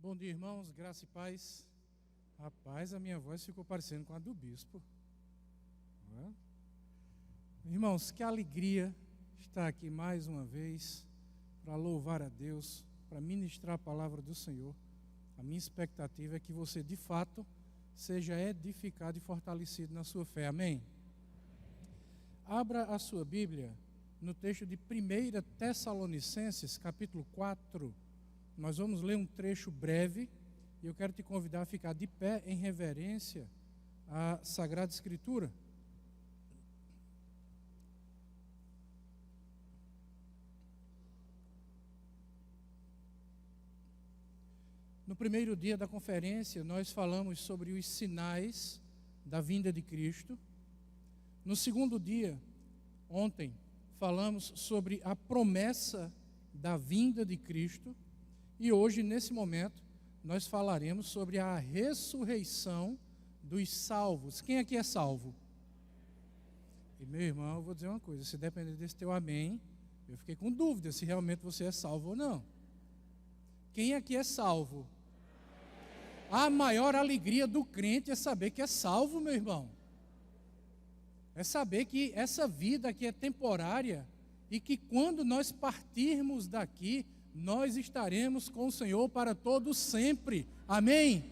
Bom dia, irmãos, graça e paz. Rapaz, a minha voz ficou parecendo com a do bispo. Não é? Irmãos, que alegria estar aqui mais uma vez para louvar a Deus, para ministrar a palavra do Senhor. A minha expectativa é que você, de fato, seja edificado e fortalecido na sua fé. Amém? Abra a sua Bíblia no texto de 1 Tessalonicenses, capítulo 4. Nós vamos ler um trecho breve e eu quero te convidar a ficar de pé em reverência à Sagrada Escritura. No primeiro dia da conferência, nós falamos sobre os sinais da vinda de Cristo. No segundo dia, ontem, falamos sobre a promessa da vinda de Cristo. E hoje, nesse momento, nós falaremos sobre a ressurreição dos salvos. Quem aqui é salvo? E meu irmão, eu vou dizer uma coisa, se depender desse teu amém, eu fiquei com dúvida se realmente você é salvo ou não. Quem aqui é salvo? A maior alegria do crente é saber que é salvo, meu irmão. É saber que essa vida aqui é temporária e que quando nós partirmos daqui, nós estaremos com o Senhor para todo sempre. Amém?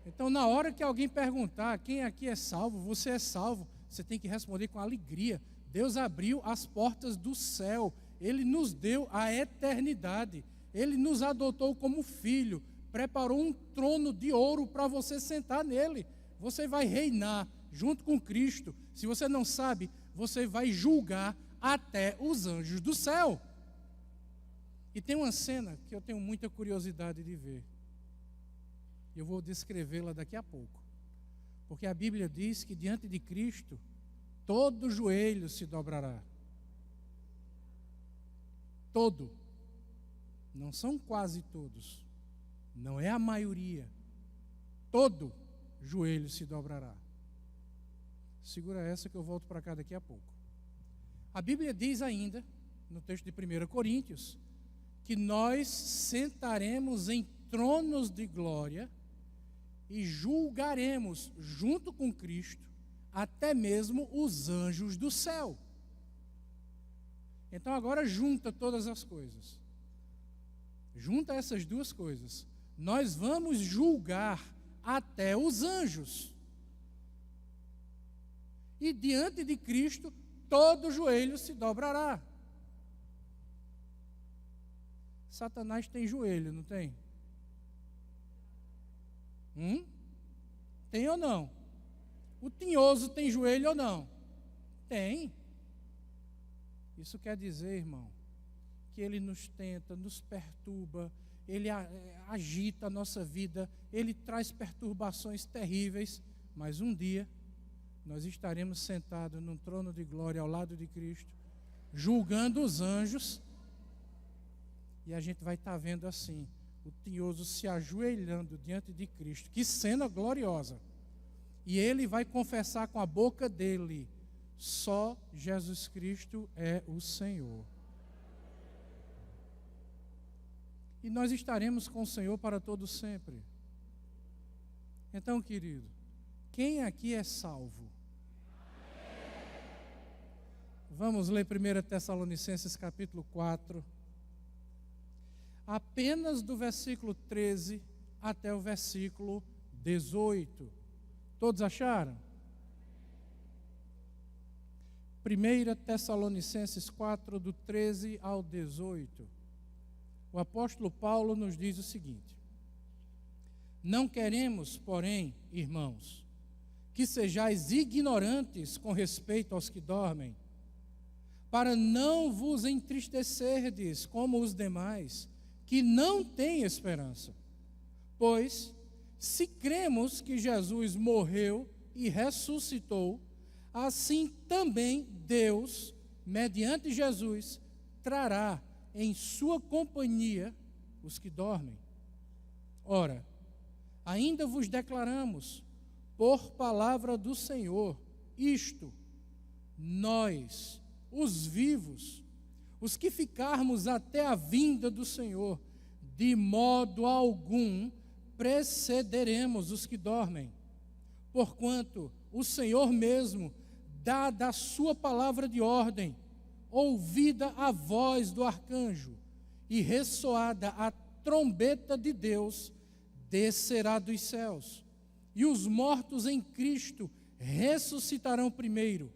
Então, na hora que alguém perguntar quem aqui é salvo, você é salvo, você tem que responder com alegria. Deus abriu as portas do céu. Ele nos deu a eternidade. Ele nos adotou como filho. Preparou um trono de ouro para você sentar nele. Você vai reinar junto com Cristo. Se você não sabe, você vai julgar até os anjos do céu. E tem uma cena que eu tenho muita curiosidade de ver. Eu vou descrevê-la daqui a pouco. Porque a Bíblia diz que diante de Cristo, todo joelho se dobrará. Todo. Não são quase todos. Não é a maioria. Todo joelho se dobrará. Segura essa que eu volto para cá daqui a pouco. A Bíblia diz ainda, no texto de 1 Coríntios, que nós sentaremos em tronos de glória e julgaremos junto com Cristo até mesmo os anjos do céu. Então agora junta todas as coisas. Junta essas duas coisas. Nós vamos julgar até os anjos. E diante de Cristo, todo joelho se dobrará. Satanás tem joelho, não tem? Tem ou não? O tinhoso tem joelho ou não? Tem. Isso quer dizer, irmão, que ele nos tenta, nos perturba, ele agita a nossa vida, ele traz perturbações terríveis, mas um dia nós estaremos sentados num trono de glória ao lado de Cristo, julgando os anjos. E a gente vai estar vendo assim, o tinhoso se ajoelhando diante de Cristo. Que cena gloriosa. E ele vai confessar com a boca dele, só Jesus Cristo é o Senhor. E nós estaremos com o Senhor para todo sempre. Então, querido, quem aqui é salvo? Vamos ler 1 Tessalonicenses capítulo 4. Apenas do versículo 13 até o versículo 18. Todos acharam? 1 Tessalonicenses 4, do 13 ao 18. O apóstolo Paulo nos diz o seguinte: não queremos, porém, irmãos, que sejais ignorantes com respeito aos que dormem, para não vos entristecerdes como os demais, que não têm esperança. Pois, se cremos que Jesus morreu e ressuscitou, assim também Deus, mediante Jesus, trará em sua companhia os que dormem. Ora, ainda vos declaramos, por palavra do Senhor, isto: nós, os vivos, os que ficarmos até a vinda do Senhor, de modo algum precederemos os que dormem, porquanto o Senhor mesmo, dada a sua palavra de ordem, ouvida a voz do arcanjo e ressoada a trombeta de Deus, descerá dos céus, e os mortos em Cristo ressuscitarão primeiro.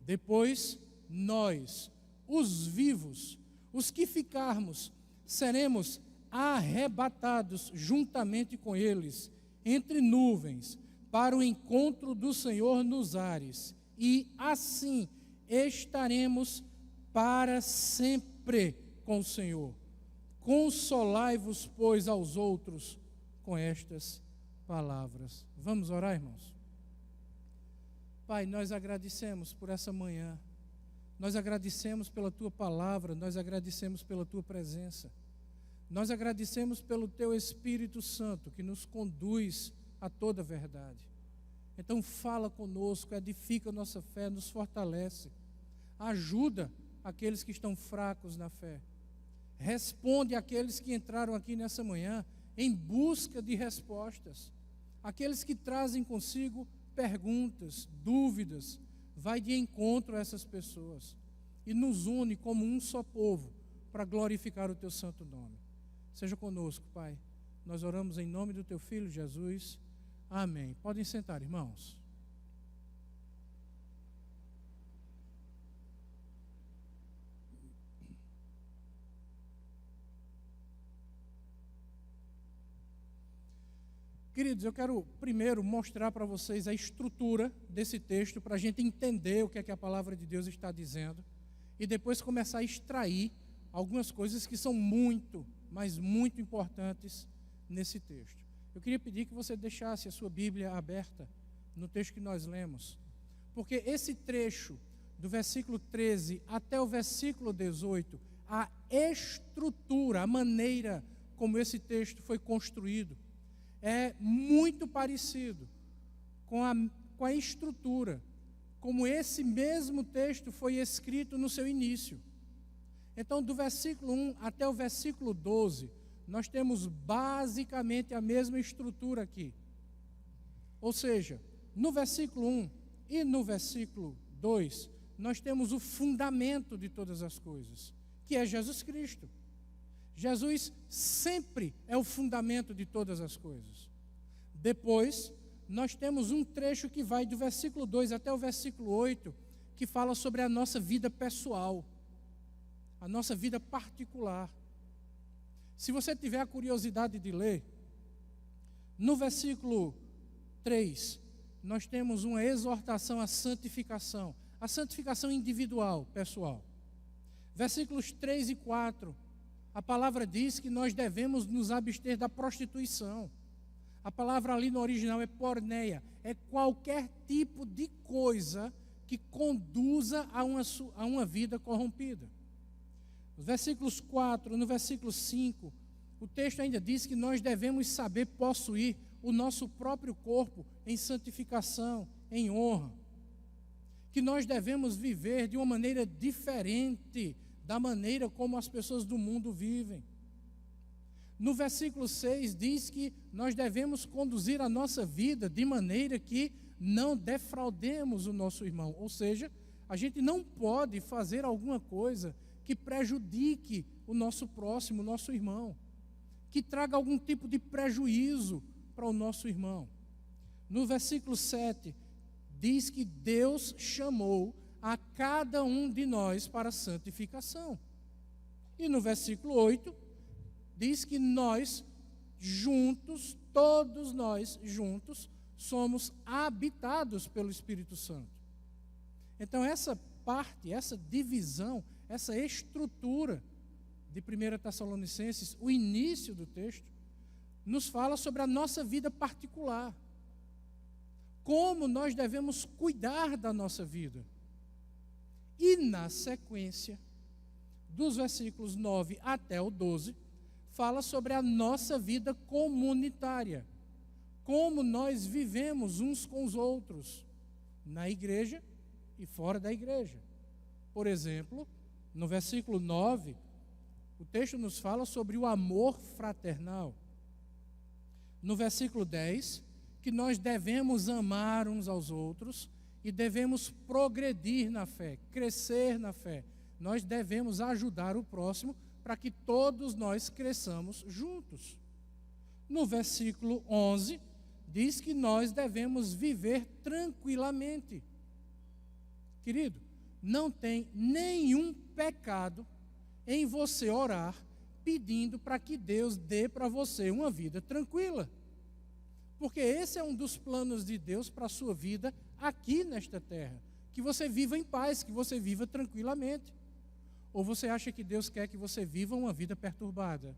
Depois, nós, os vivos, os que ficarmos, seremos arrebatados juntamente com eles, entre nuvens, para o encontro do Senhor nos ares, e assim estaremos para sempre com o Senhor. Consolai-vos, pois, aos outros com estas palavras. Vamos orar, irmãos? Pai, nós agradecemos por essa manhã, nós agradecemos pela Tua palavra, nós agradecemos pela Tua presença, nós agradecemos pelo Teu Espírito Santo, que nos conduz a toda a verdade. Então fala conosco, edifica a nossa fé, nos fortalece, ajuda aqueles que estão fracos na fé, responde àqueles que entraram aqui nessa manhã em busca de respostas, aqueles que trazem consigo perguntas, dúvidas, vai de encontro a essas pessoas e nos une como um só povo para glorificar o Teu santo nome. Seja conosco, Pai. Nós oramos em nome do Teu Filho Jesus. Amém. Podem sentar, irmãos. Queridos, eu quero primeiro mostrar para vocês a estrutura desse texto, para a gente entender o que é que a palavra de Deus está dizendo, e depois começar a extrair algumas coisas que são muito, mas muito importantes nesse texto. Eu queria pedir que você deixasse a sua Bíblia aberta no texto que nós lemos, porque esse trecho, do versículo 13 até o versículo 18, a estrutura, a maneira como esse texto foi construído, é muito parecido com a estrutura, como esse mesmo texto foi escrito no seu início. Então, do versículo 1 até o versículo 12, nós temos basicamente a mesma estrutura aqui. Ou seja, no versículo 1 e no versículo 2, nós temos o fundamento de todas as coisas, que é Jesus Cristo. Jesus sempre é o fundamento de todas as coisas. Depois, nós temos um trecho que vai do versículo 2 até o versículo 8, que fala sobre a nossa vida pessoal, a nossa vida particular. Se você tiver a curiosidade de ler, no versículo 3, nós temos uma exortação à santificação individual, pessoal. Versículos 3 e 4, a palavra diz que nós devemos nos abster da prostituição. A palavra ali no original é porneia, é qualquer tipo de coisa que conduza a uma vida corrompida. Nos versículos 4, no versículo 5, o texto ainda diz que nós devemos saber possuir o nosso próprio corpo em santificação, em honra. Que nós devemos viver de uma maneira diferente da maneira como as pessoas do mundo vivem. No versículo 6 diz que nós devemos conduzir a nossa vida de maneira que não defraudemos o nosso irmão. Ou seja, a gente não pode fazer alguma coisa que prejudique o nosso próximo, o nosso irmão, que traga algum tipo de prejuízo para o nosso irmão. No versículo 7 diz que Deus chamou a cada um de nós para a santificação. E no versículo 8 diz que nós juntos, todos nós juntos, somos habitados pelo Espírito Santo. Então essa parte, essa divisão, essa estrutura de 1 Tessalonicenses, o início do texto, nos fala sobre a nossa vida particular. Como nós devemos cuidar da nossa vida. E na sequência, dos versículos 9 até o 12, fala sobre a nossa vida comunitária. Como nós vivemos uns com os outros, na igreja e fora da igreja. Por exemplo, no versículo 9, O texto nos fala sobre o amor fraternal. No versículo 10, que nós devemos amar uns aos outros e devemos progredir na fé, crescer na fé. Nós devemos ajudar o próximo para que todos nós cresçamos juntos. No versículo 11, diz que nós devemos viver tranquilamente. Querido, não tem nenhum pecado em você orar pedindo para que Deus dê para você uma vida tranquila. Porque esse é um dos planos de Deus para a sua vida aqui nesta terra. Que você viva em paz, que você viva tranquilamente. Ou você acha que Deus quer que você viva uma vida perturbada?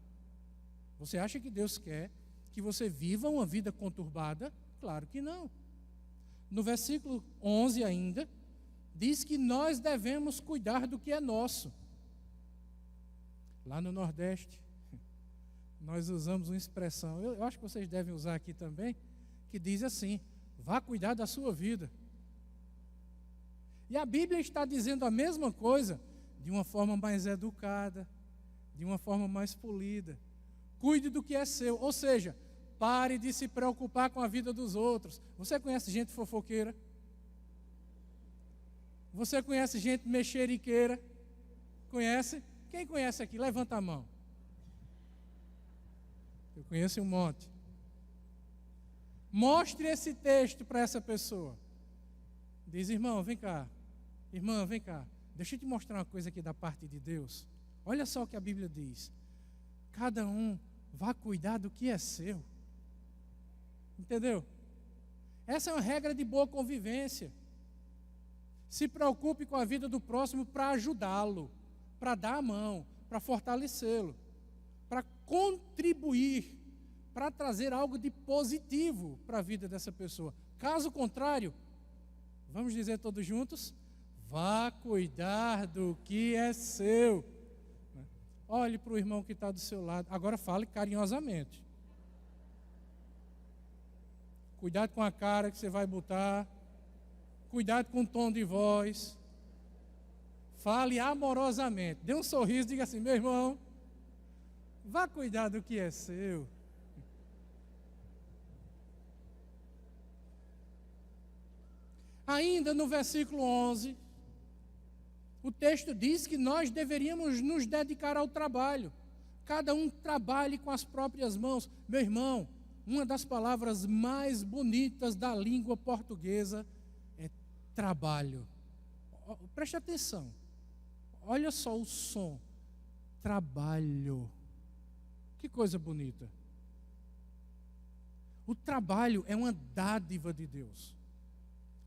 Você acha que Deus quer que você viva uma vida conturbada? Claro que não. No versículo 11 ainda, diz que nós devemos cuidar do que é nosso. Lá no Nordeste, nós usamos uma expressão, eu acho que vocês devem usar aqui também, que diz assim: vá cuidar da sua vida. E a Bíblia está dizendo a mesma coisa, de uma forma mais educada, de uma forma mais polida. Cuide do que é seu, ou seja, pare de se preocupar com a vida dos outros. Você conhece gente fofoqueira? Você conhece gente mexeriqueira? Conhece? Quem conhece aqui? Levanta a mão. Eu conheço um monte. Mostre esse texto para essa pessoa. Diz: irmão, vem cá. Irmã, vem cá. Deixa eu te mostrar uma coisa aqui da parte de Deus. Olha só o que a Bíblia diz. Cada um vá cuidar do que é seu. Entendeu? Essa é uma regra de boa convivência. Se preocupe com a vida do próximo para ajudá-lo, para dar a mão, para fortalecê-lo, para contribuir, para trazer algo de positivo para a vida dessa pessoa. Caso contrário, vamos dizer todos juntos: vá cuidar do que é seu. Olhe para o irmão que está do seu lado. Agora fale carinhosamente. Cuidado com a cara que você vai botar. Cuidado com o tom de voz. Fale amorosamente. Dê um sorriso, diga assim: meu irmão, vá cuidar do que é seu. Ainda no versículo 11, o texto diz que nós deveríamos nos dedicar ao trabalho. Cada um trabalhe com as próprias mãos. Meu irmão, uma das palavras mais bonitas da língua portuguesa é trabalho. Preste atenção. Olha só o som. Trabalho. Que coisa bonita. O trabalho é uma dádiva de Deus.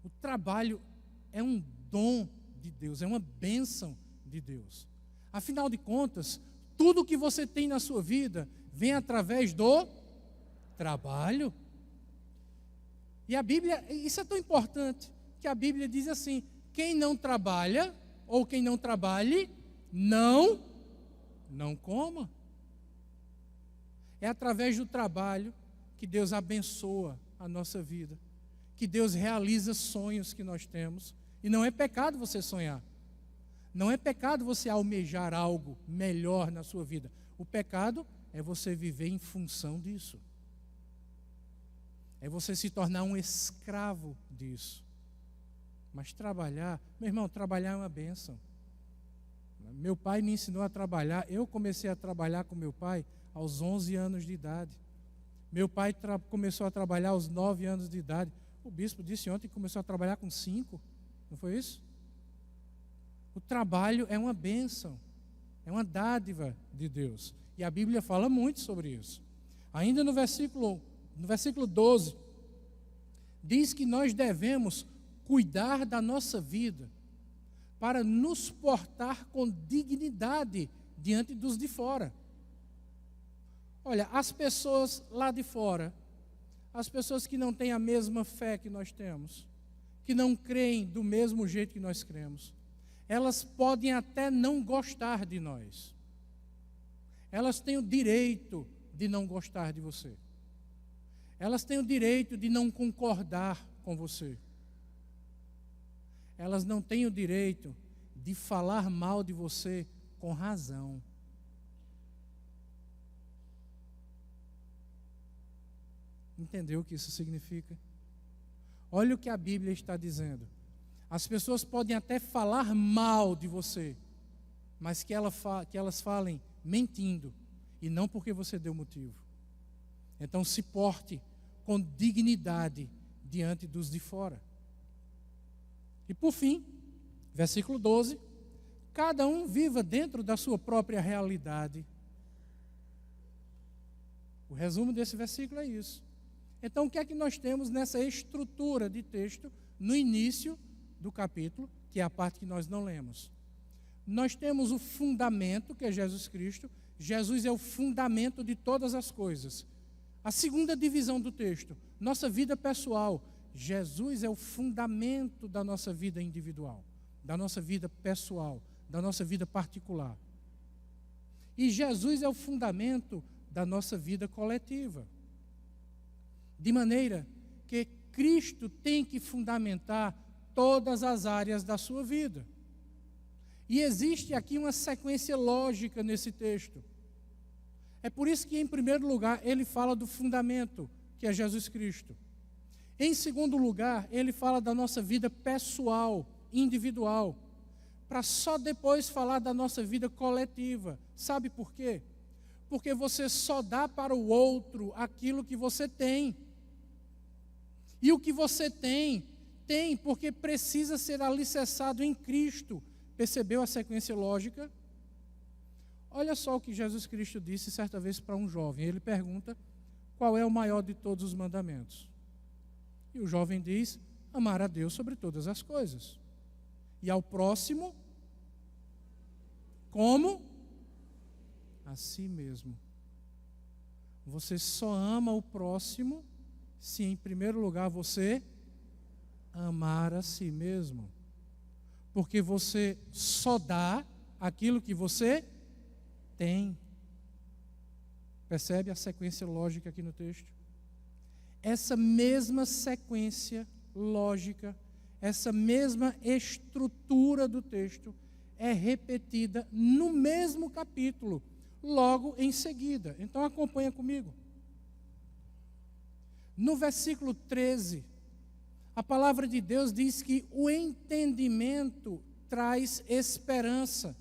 O trabalho é um dom de Deus, é uma bênção de Deus. Afinal de contas, tudo que você tem na sua vida vem através do trabalho. E a Bíblia, isso é tão importante, que a Bíblia diz assim: quem não trabalha, ou quem não trabalhe, não coma. É através do trabalho que Deus abençoa a nossa vida, que Deus realiza sonhos que nós temos. E não é pecado você sonhar. Não é pecado você almejar algo melhor na sua vida. O pecado é você viver em função disso. É você se tornar um escravo disso. Mas trabalhar, meu irmão, trabalhar é uma bênção. Meu pai me ensinou a trabalhar. Eu comecei a trabalhar com meu pai aos 11 anos de idade. Meu pai começou a trabalhar aos 9 anos de idade. O bispo disse ontem que começou a trabalhar com 5. Não foi isso? O trabalho é uma bênção, é uma dádiva de Deus. E a Bíblia fala muito sobre isso. Ainda no versículo 12, diz que nós devemos cuidar da nossa vida para nos portar com dignidade diante dos de fora. Olha, as pessoas lá de fora, as pessoas que não têm a mesma fé que nós temos, que não creem do mesmo jeito que nós cremos, elas podem até não gostar de nós. Elas têm o direito de não gostar de você. Elas têm o direito de não concordar com você. Elas não têm o direito de falar mal de você com razão. Entendeu o que isso significa? Olha o que a Bíblia está dizendo. As pessoas podem até falar mal de você, mas que elas falem mentindo, e não porque você deu motivo. Então se porte com dignidade diante dos de fora. E por fim, versículo 12, cada um viva dentro da sua própria realidade. O resumo desse versículo é isso. Então, o que é que nós temos nessa estrutura de texto no início do capítulo, que é a parte que nós não lemos? Nós temos o fundamento, que é Jesus Cristo. Jesus é o fundamento de todas as coisas. A segunda divisão do texto, nossa vida pessoal. Jesus é o fundamento da nossa vida individual, da nossa vida pessoal, da nossa vida particular. E Jesus é o fundamento da nossa vida coletiva. De maneira que Cristo tem que fundamentar todas as áreas da sua vida. E existe aqui uma sequência lógica nesse texto. É por isso que, em primeiro lugar, ele fala do fundamento, que é Jesus Cristo. Em segundo lugar, ele fala da nossa vida pessoal, individual, para só depois falar da nossa vida coletiva. Sabe por quê? Porque você só dá para o outro aquilo que você tem. E o que você tem porque precisa ser alicerçado em Cristo. Percebeu a sequência lógica? Olha só o que Jesus Cristo disse certa vez para um jovem. Ele pergunta, qual é o maior de todos os mandamentos? E o jovem diz, amar a Deus sobre todas as coisas. E ao próximo, como? A si mesmo. Você só ama o próximo se em primeiro lugar você amar a si mesmo. Porque você só dá aquilo que você tem. Percebe a sequência lógica aqui no texto? Essa mesma sequência lógica, essa mesma estrutura do texto é repetida no mesmo capítulo, logo em seguida. Então acompanha comigo. No versículo 13, a palavra de Deus diz que o entendimento traz esperança.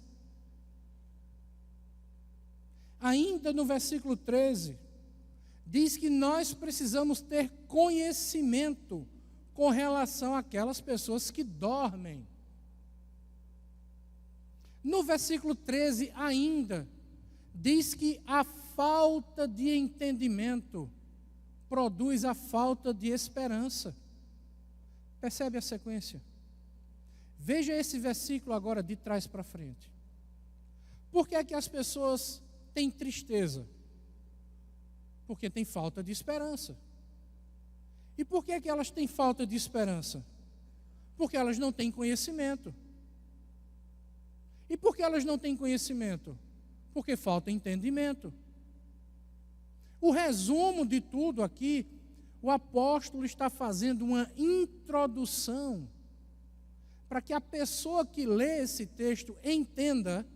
Ainda no versículo 13, diz que nós precisamos ter conhecimento com relação àquelas pessoas que dormem. No versículo 13 ainda, diz que a falta de entendimento produz a falta de esperança. Percebe a sequência? Veja esse versículo agora de trás para frente. Por que é que as pessoas têm tristeza? Porque tem falta de esperança. E por que é que elas têm falta de esperança? Porque elas não têm conhecimento. E por que elas não têm conhecimento? Porque falta entendimento. O resumo de tudo aqui, o apóstolo está fazendo uma introdução para que a pessoa que lê esse texto entenda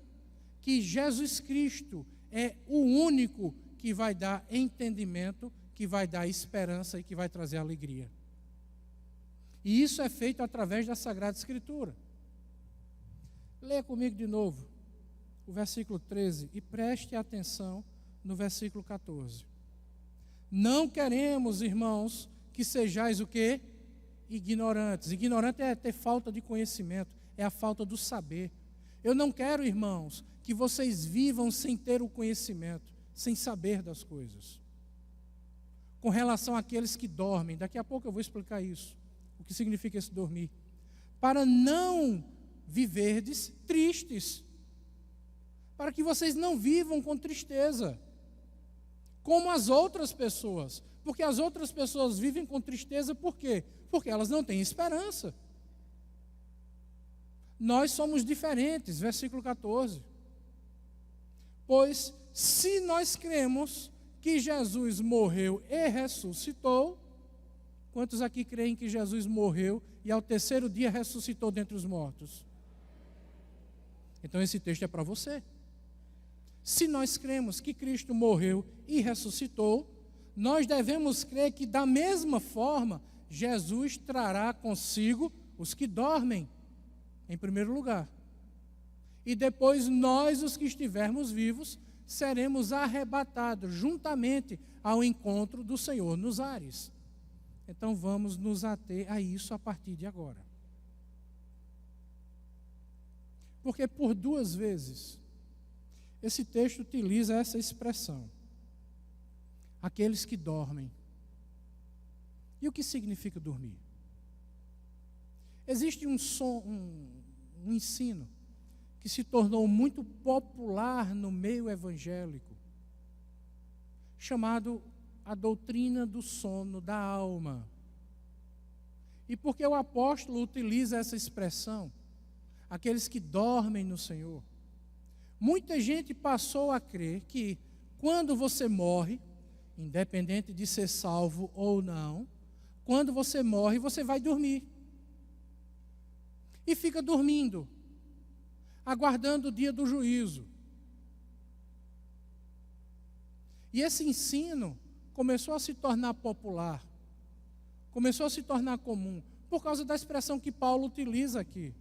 que Jesus Cristo é o único que vai dar entendimento, que vai dar esperança e que vai trazer alegria. E isso é feito através da Sagrada Escritura. Leia comigo de novo o versículo 13 e preste atenção no versículo 14. Não queremos, irmãos, que sejais o quê? Ignorantes. Ignorante é ter falta de conhecimento, é a falta do saber. Eu não quero, irmãos, que vocês vivam sem ter o conhecimento, sem saber das coisas. Com relação àqueles que dormem, daqui a pouco eu vou explicar isso, o que significa esse dormir. Para não viverdes tristes, para que vocês não vivam com tristeza, como as outras pessoas, porque as outras pessoas vivem com tristeza, por quê? Porque elas não têm esperança. Nós somos diferentes, versículo 14. Pois, se nós cremos que Jesus morreu e ressuscitou, quantos aqui creem que Jesus morreu e ao terceiro dia ressuscitou dentre os mortos? Então esse texto é para você. Se nós cremos que Cristo morreu e ressuscitou, nós devemos crer que, da mesma forma, Jesus trará consigo os que dormem, em primeiro lugar. E depois nós, os que estivermos vivos, seremos arrebatados juntamente ao encontro do Senhor nos ares. Então vamos nos ater a isso a partir de agora. Porque por 2 vezes esse texto utiliza essa expressão: aqueles que dormem. E o que significa dormir? Existe um ensino que se tornou muito popular no meio evangélico, chamado a doutrina do sono da alma. E por que o apóstolo utiliza essa expressão, aqueles que dormem no Senhor? Muita gente passou a crer que quando você morre, independente de ser salvo ou não, quando você morre, você vai dormir. E fica dormindo, aguardando o dia do juízo. E esse ensino começou a se tornar popular, começou a se tornar comum, por causa da expressão que Paulo utiliza aqui.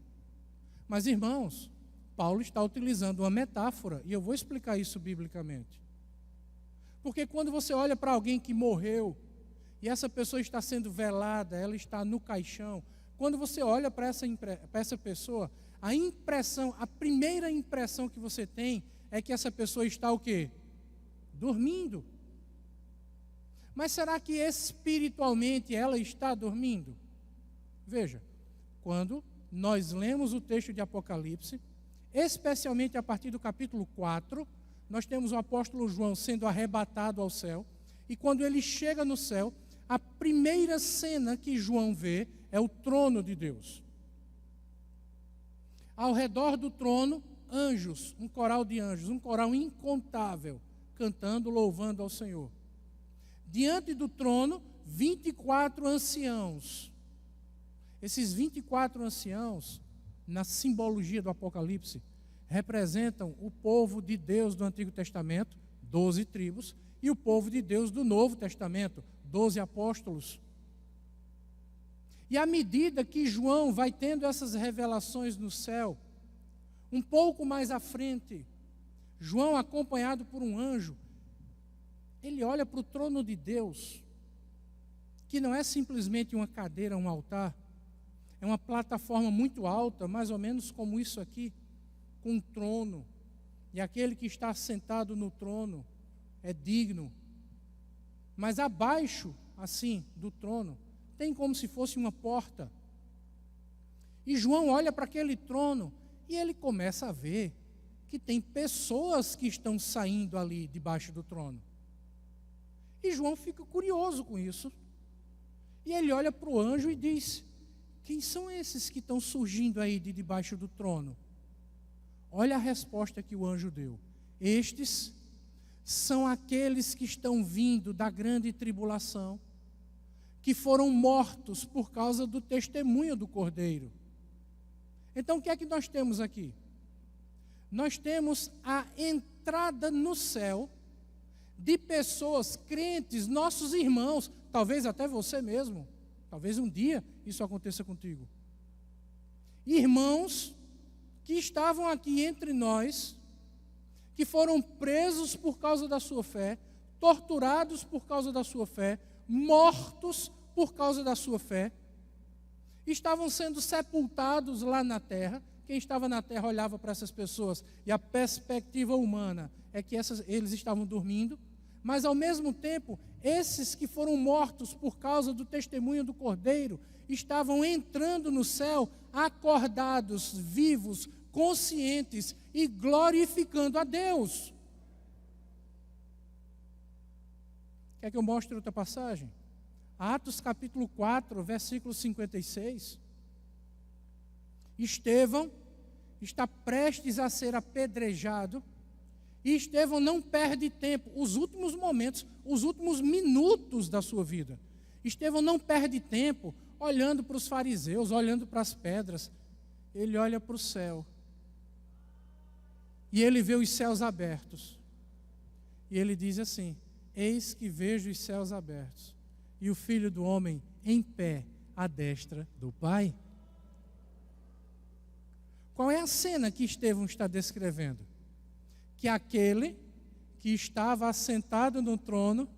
Mas, irmãos, Paulo está utilizando uma metáfora, e eu vou explicar isso biblicamente. Porque quando você olha para alguém que morreu, e essa pessoa está sendo velada, ela está no caixão, quando você olha para essa pessoa, a primeira impressão que você tem é que essa pessoa está o quê? Dormindo. Mas será que espiritualmente ela está dormindo? Veja, quando nós lemos o texto de Apocalipse, especialmente a partir do capítulo 4, nós temos o apóstolo João sendo arrebatado ao céu, e quando ele chega no céu, a primeira cena que João vê é o trono de Deus. Ao redor do trono, anjos, um coral de anjos, um coral incontável, cantando, louvando ao Senhor. Diante do trono, 24 anciãos. Esses 24 anciãos, na simbologia do Apocalipse, representam o povo de Deus do Antigo Testamento, 12 tribos, e o povo de Deus do Novo Testamento, 12 apóstolos. E à medida que João vai tendo essas revelações no céu, um pouco mais à frente, João, acompanhado por um anjo, ele olha para o trono de Deus, que não é simplesmente uma cadeira, um altar, é uma plataforma muito alta, mais ou menos como isso aqui, com um trono, e aquele que está sentado no trono é digno. Mas abaixo, assim, do trono, tem como se fosse uma porta. E João olha para aquele trono e ele começa a ver que tem pessoas que estão saindo ali debaixo do trono. E João fica curioso com isso. E ele olha para o anjo e diz: quem são esses que estão surgindo aí de debaixo do trono? Olha a resposta que o anjo deu: estes são aqueles que estão vindo da grande tribulação, que foram mortos por causa do testemunho do Cordeiro. Então o que é que nós temos aqui? Nós temos a entrada no céu de pessoas crentes, nossos irmãos, talvez até você mesmo, talvez um dia isso aconteça contigo. Irmãos que estavam aqui entre nós, que foram presos por causa da sua fé, torturados por causa da sua fé, mortos por causa da sua fé, estavam sendo sepultados lá na terra. Quem estava na terra olhava para essas pessoas e a perspectiva humana é que eles estavam dormindo, mas ao mesmo tempo, esses que foram mortos por causa do testemunho do Cordeiro estavam entrando no céu acordados, vivos, conscientes e glorificando a Deus. Quer que eu mostre outra passagem? Atos capítulo 4, versículo 56. Estevão está prestes a ser apedrejado, e Estevão não perde tempo, os últimos momentos, os últimos minutos da sua vida. Estevão não perde tempo olhando para os fariseus, olhando para as pedras. Ele olha para o céu, e ele vê os céus abertos, e ele diz assim: Eis que vejo os céus abertos e o Filho do Homem em pé à destra do Pai. Qual é a cena que Estevão está descrevendo? Que aquele que estava assentado no trono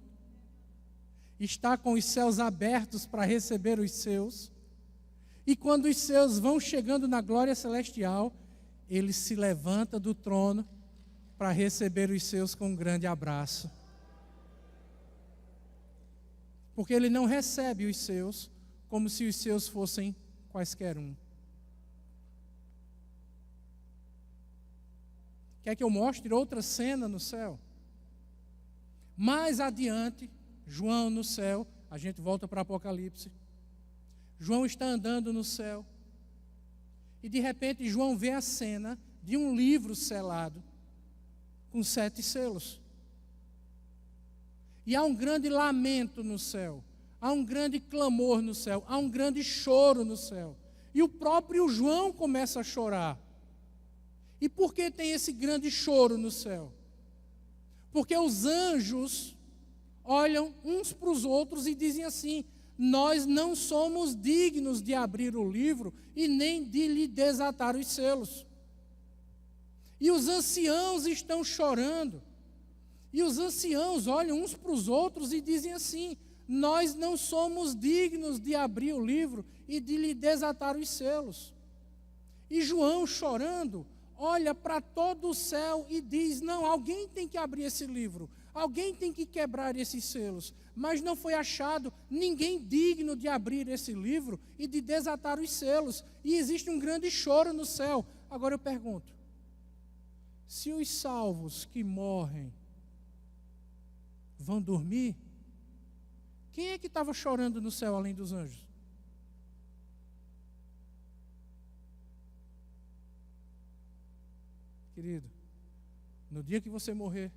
está com os céus abertos para receber os seus, e quando os seus vão chegando na glória celestial, ele se levanta do trono para receber os seus com um grande abraço. Porque ele não recebe os seus como se os seus fossem quaisquer um. Quer que eu mostre outra cena no céu? Mais adiante, João no céu, a gente volta para Apocalipse. João está andando no céu. E de repente João vê a cena de um livro selado com 7 selos. E há um grande lamento no céu, há um grande clamor no céu, há um grande choro no céu. E o próprio João começa a chorar. E por que tem esse grande choro no céu? Porque os anjos olham uns para os outros e dizem assim: nós não somos dignos de abrir o livro e nem de lhe desatar os selos. E os anciãos estão chorando. E os anciãos olham uns para os outros e dizem assim: nós não somos dignos de abrir o livro e de lhe desatar os selos. E João, chorando, olha para todo o céu e diz: não, alguém tem que abrir esse livro, alguém tem que quebrar esses selos, mas não foi achado ninguém digno de abrir esse livro e de desatar os selos, e existe um grande choro no céu. Agora eu pergunto, se os salvos que morrem vão dormir, quem é que estava chorando no céu além dos anjos? Querido, no dia que você morrer,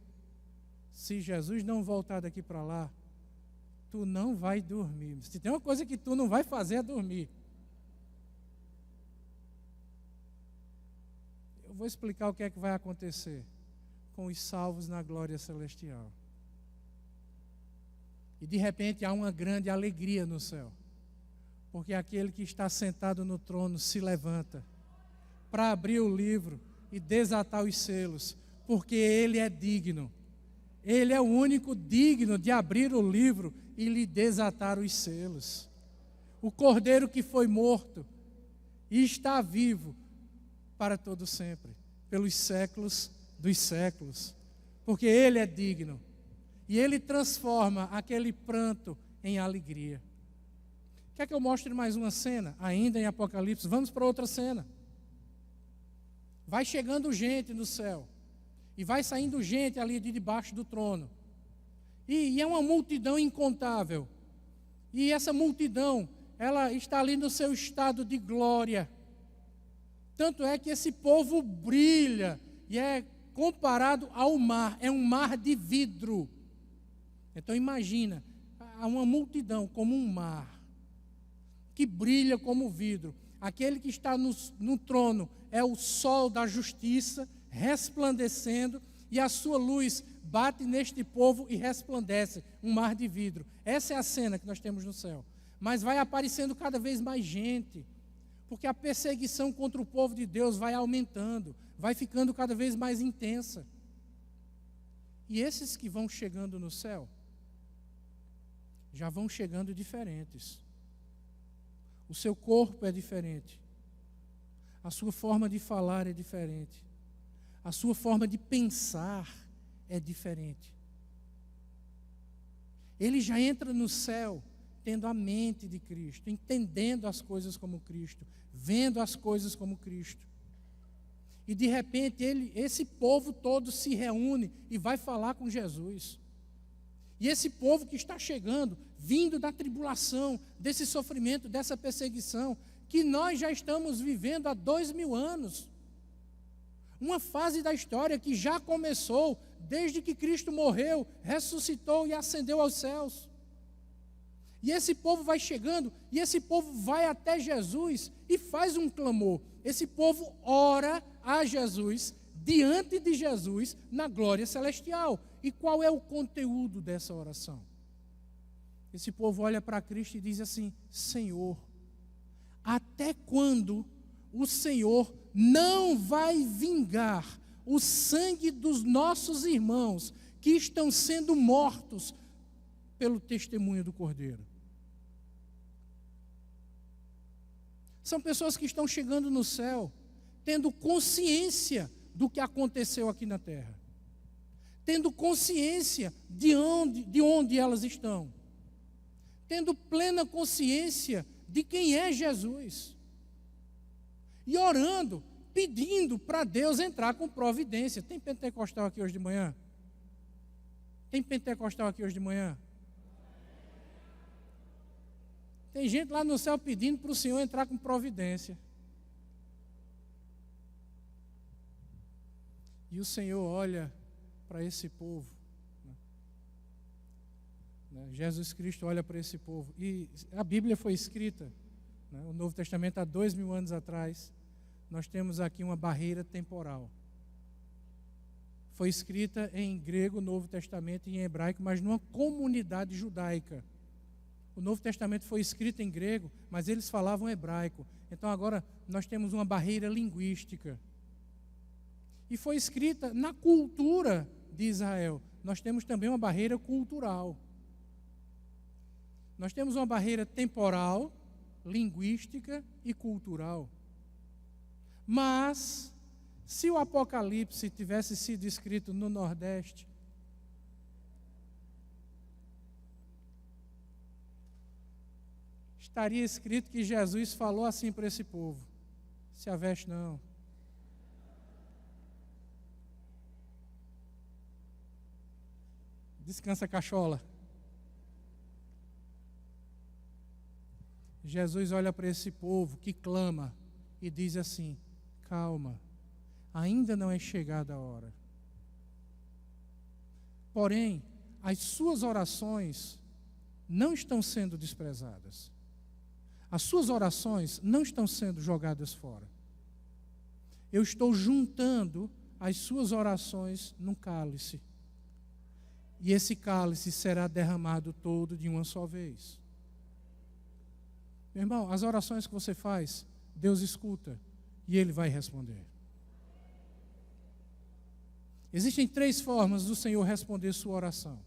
se Jesus não voltar daqui para lá, tu não vai dormir. Se tem uma coisa que tu não vai fazer é dormir. Eu vou explicar o que é que vai acontecer com os salvos na glória celestial. E de repente há uma grande alegria no céu, porque aquele que está sentado no trono se levanta para abrir o livro e desatar os selos, porque ele é digno. Ele é o único digno de abrir o livro e lhe desatar os selos. O Cordeiro que foi morto e está vivo para todo sempre, pelos séculos dos séculos, porque ele é digno. E ele transforma aquele pranto em alegria. Quer que eu mostre mais uma cena? Ainda em Apocalipse. Vamos para outra cena. Vai chegando gente no céu. E vai saindo gente ali de debaixo do trono. E é uma multidão incontável. E essa multidão, ela está ali no seu estado de glória. Tanto é que esse povo brilha e é comparado ao mar. É um mar de vidro. Então imagina, há uma multidão como um mar, que brilha como vidro. Aquele que está no trono é o sol da justiça, resplandecendo, e a sua luz bate neste povo e resplandece, um mar de vidro. Essa é a cena que nós temos no céu. Mas vai aparecendo cada vez mais gente, porque a perseguição contra o povo de Deus vai aumentando, vai ficando cada vez mais intensa. E esses que vão chegando no céu, já vão chegando diferentes. O seu corpo é diferente. A sua forma de falar é diferente. A sua forma de pensar é diferente. Ele já entra no céu tendo a mente de Cristo, entendendo as coisas como Cristo, vendo as coisas como Cristo. E de repente esse povo todo se reúne e vai falar com Jesus. E esse povo que está chegando, vindo da tribulação, desse sofrimento, dessa perseguição, que nós já estamos vivendo há 2000 anos. Uma fase da história que já começou desde que Cristo morreu, ressuscitou e ascendeu aos céus. E esse povo vai chegando, e esse povo vai até Jesus e faz um clamor. Esse povo ora a Jesus, diante de Jesus, na glória celestial. E qual é o conteúdo dessa oração? Esse povo olha para Cristo e diz assim: Senhor, até quando o Senhor não vai vingar o sangue dos nossos irmãos que estão sendo mortos pelo testemunho do Cordeiro? São pessoas que estão chegando no céu, tendo consciência do que aconteceu aqui na terra, tendo consciência de onde elas estão, tendo plena consciência de quem é Jesus, e orando, pedindo para Deus entrar com providência. Tem pentecostal aqui hoje de manhã? Tem pentecostal aqui hoje de manhã? Tem gente lá no céu pedindo para o Senhor entrar com providência. E o Senhor olha para esse povo. Jesus Cristo olha para esse povo. E a Bíblia foi escrita, o Novo Testamento, há 2000 anos atrás. Nós temos aqui uma barreira temporal. Foi escrita em grego, Novo Testamento, e em hebraico, mas numa comunidade judaica. O Novo Testamento foi escrito em grego, mas eles falavam hebraico. Então agora nós temos uma barreira linguística. E foi escrita na cultura de Israel. Nós temos também uma barreira cultural. Nós temos uma barreira temporal, linguística e cultural. Mas, se o Apocalipse tivesse sido escrito no Nordeste, estaria escrito que Jesus falou assim para esse povo: se aveste não. Descansa, cachola. Jesus olha para esse povo que clama e diz assim: calma, ainda não é chegada a hora. Porém, as suas orações não estão sendo desprezadas. As suas orações não estão sendo jogadas fora. Eu estou juntando as suas orações num cálice. E esse cálice será derramado todo de uma só vez. Meu irmão, as orações que você faz, Deus escuta e Ele vai responder. Existem 3 formas do Senhor responder sua oração.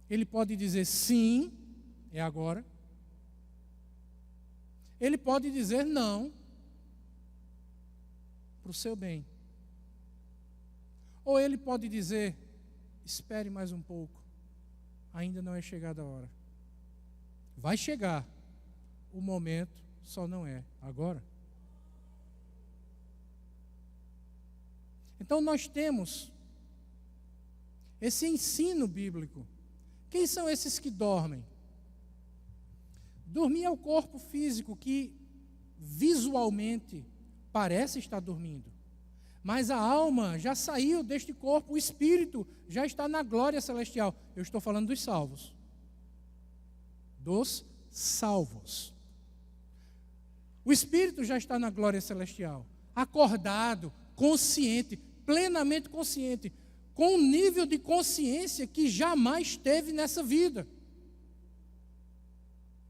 Ele pode dizer sim, é agora. Ele pode dizer não, para o seu bem. Ou ele pode dizer: espere mais um pouco, ainda não é chegada a hora. Vai chegar, o momento só não é agora. Então nós temos esse ensino bíblico. Quem são esses que dormem? Dormir é o corpo físico que visualmente parece estar dormindo, mas a alma já saiu deste corpo, o espírito já está na glória celestial. Eu estou falando dos salvos. Dos salvos. O espírito já está na glória celestial, acordado, consciente, plenamente consciente, com um nível de consciência que jamais teve nessa vida.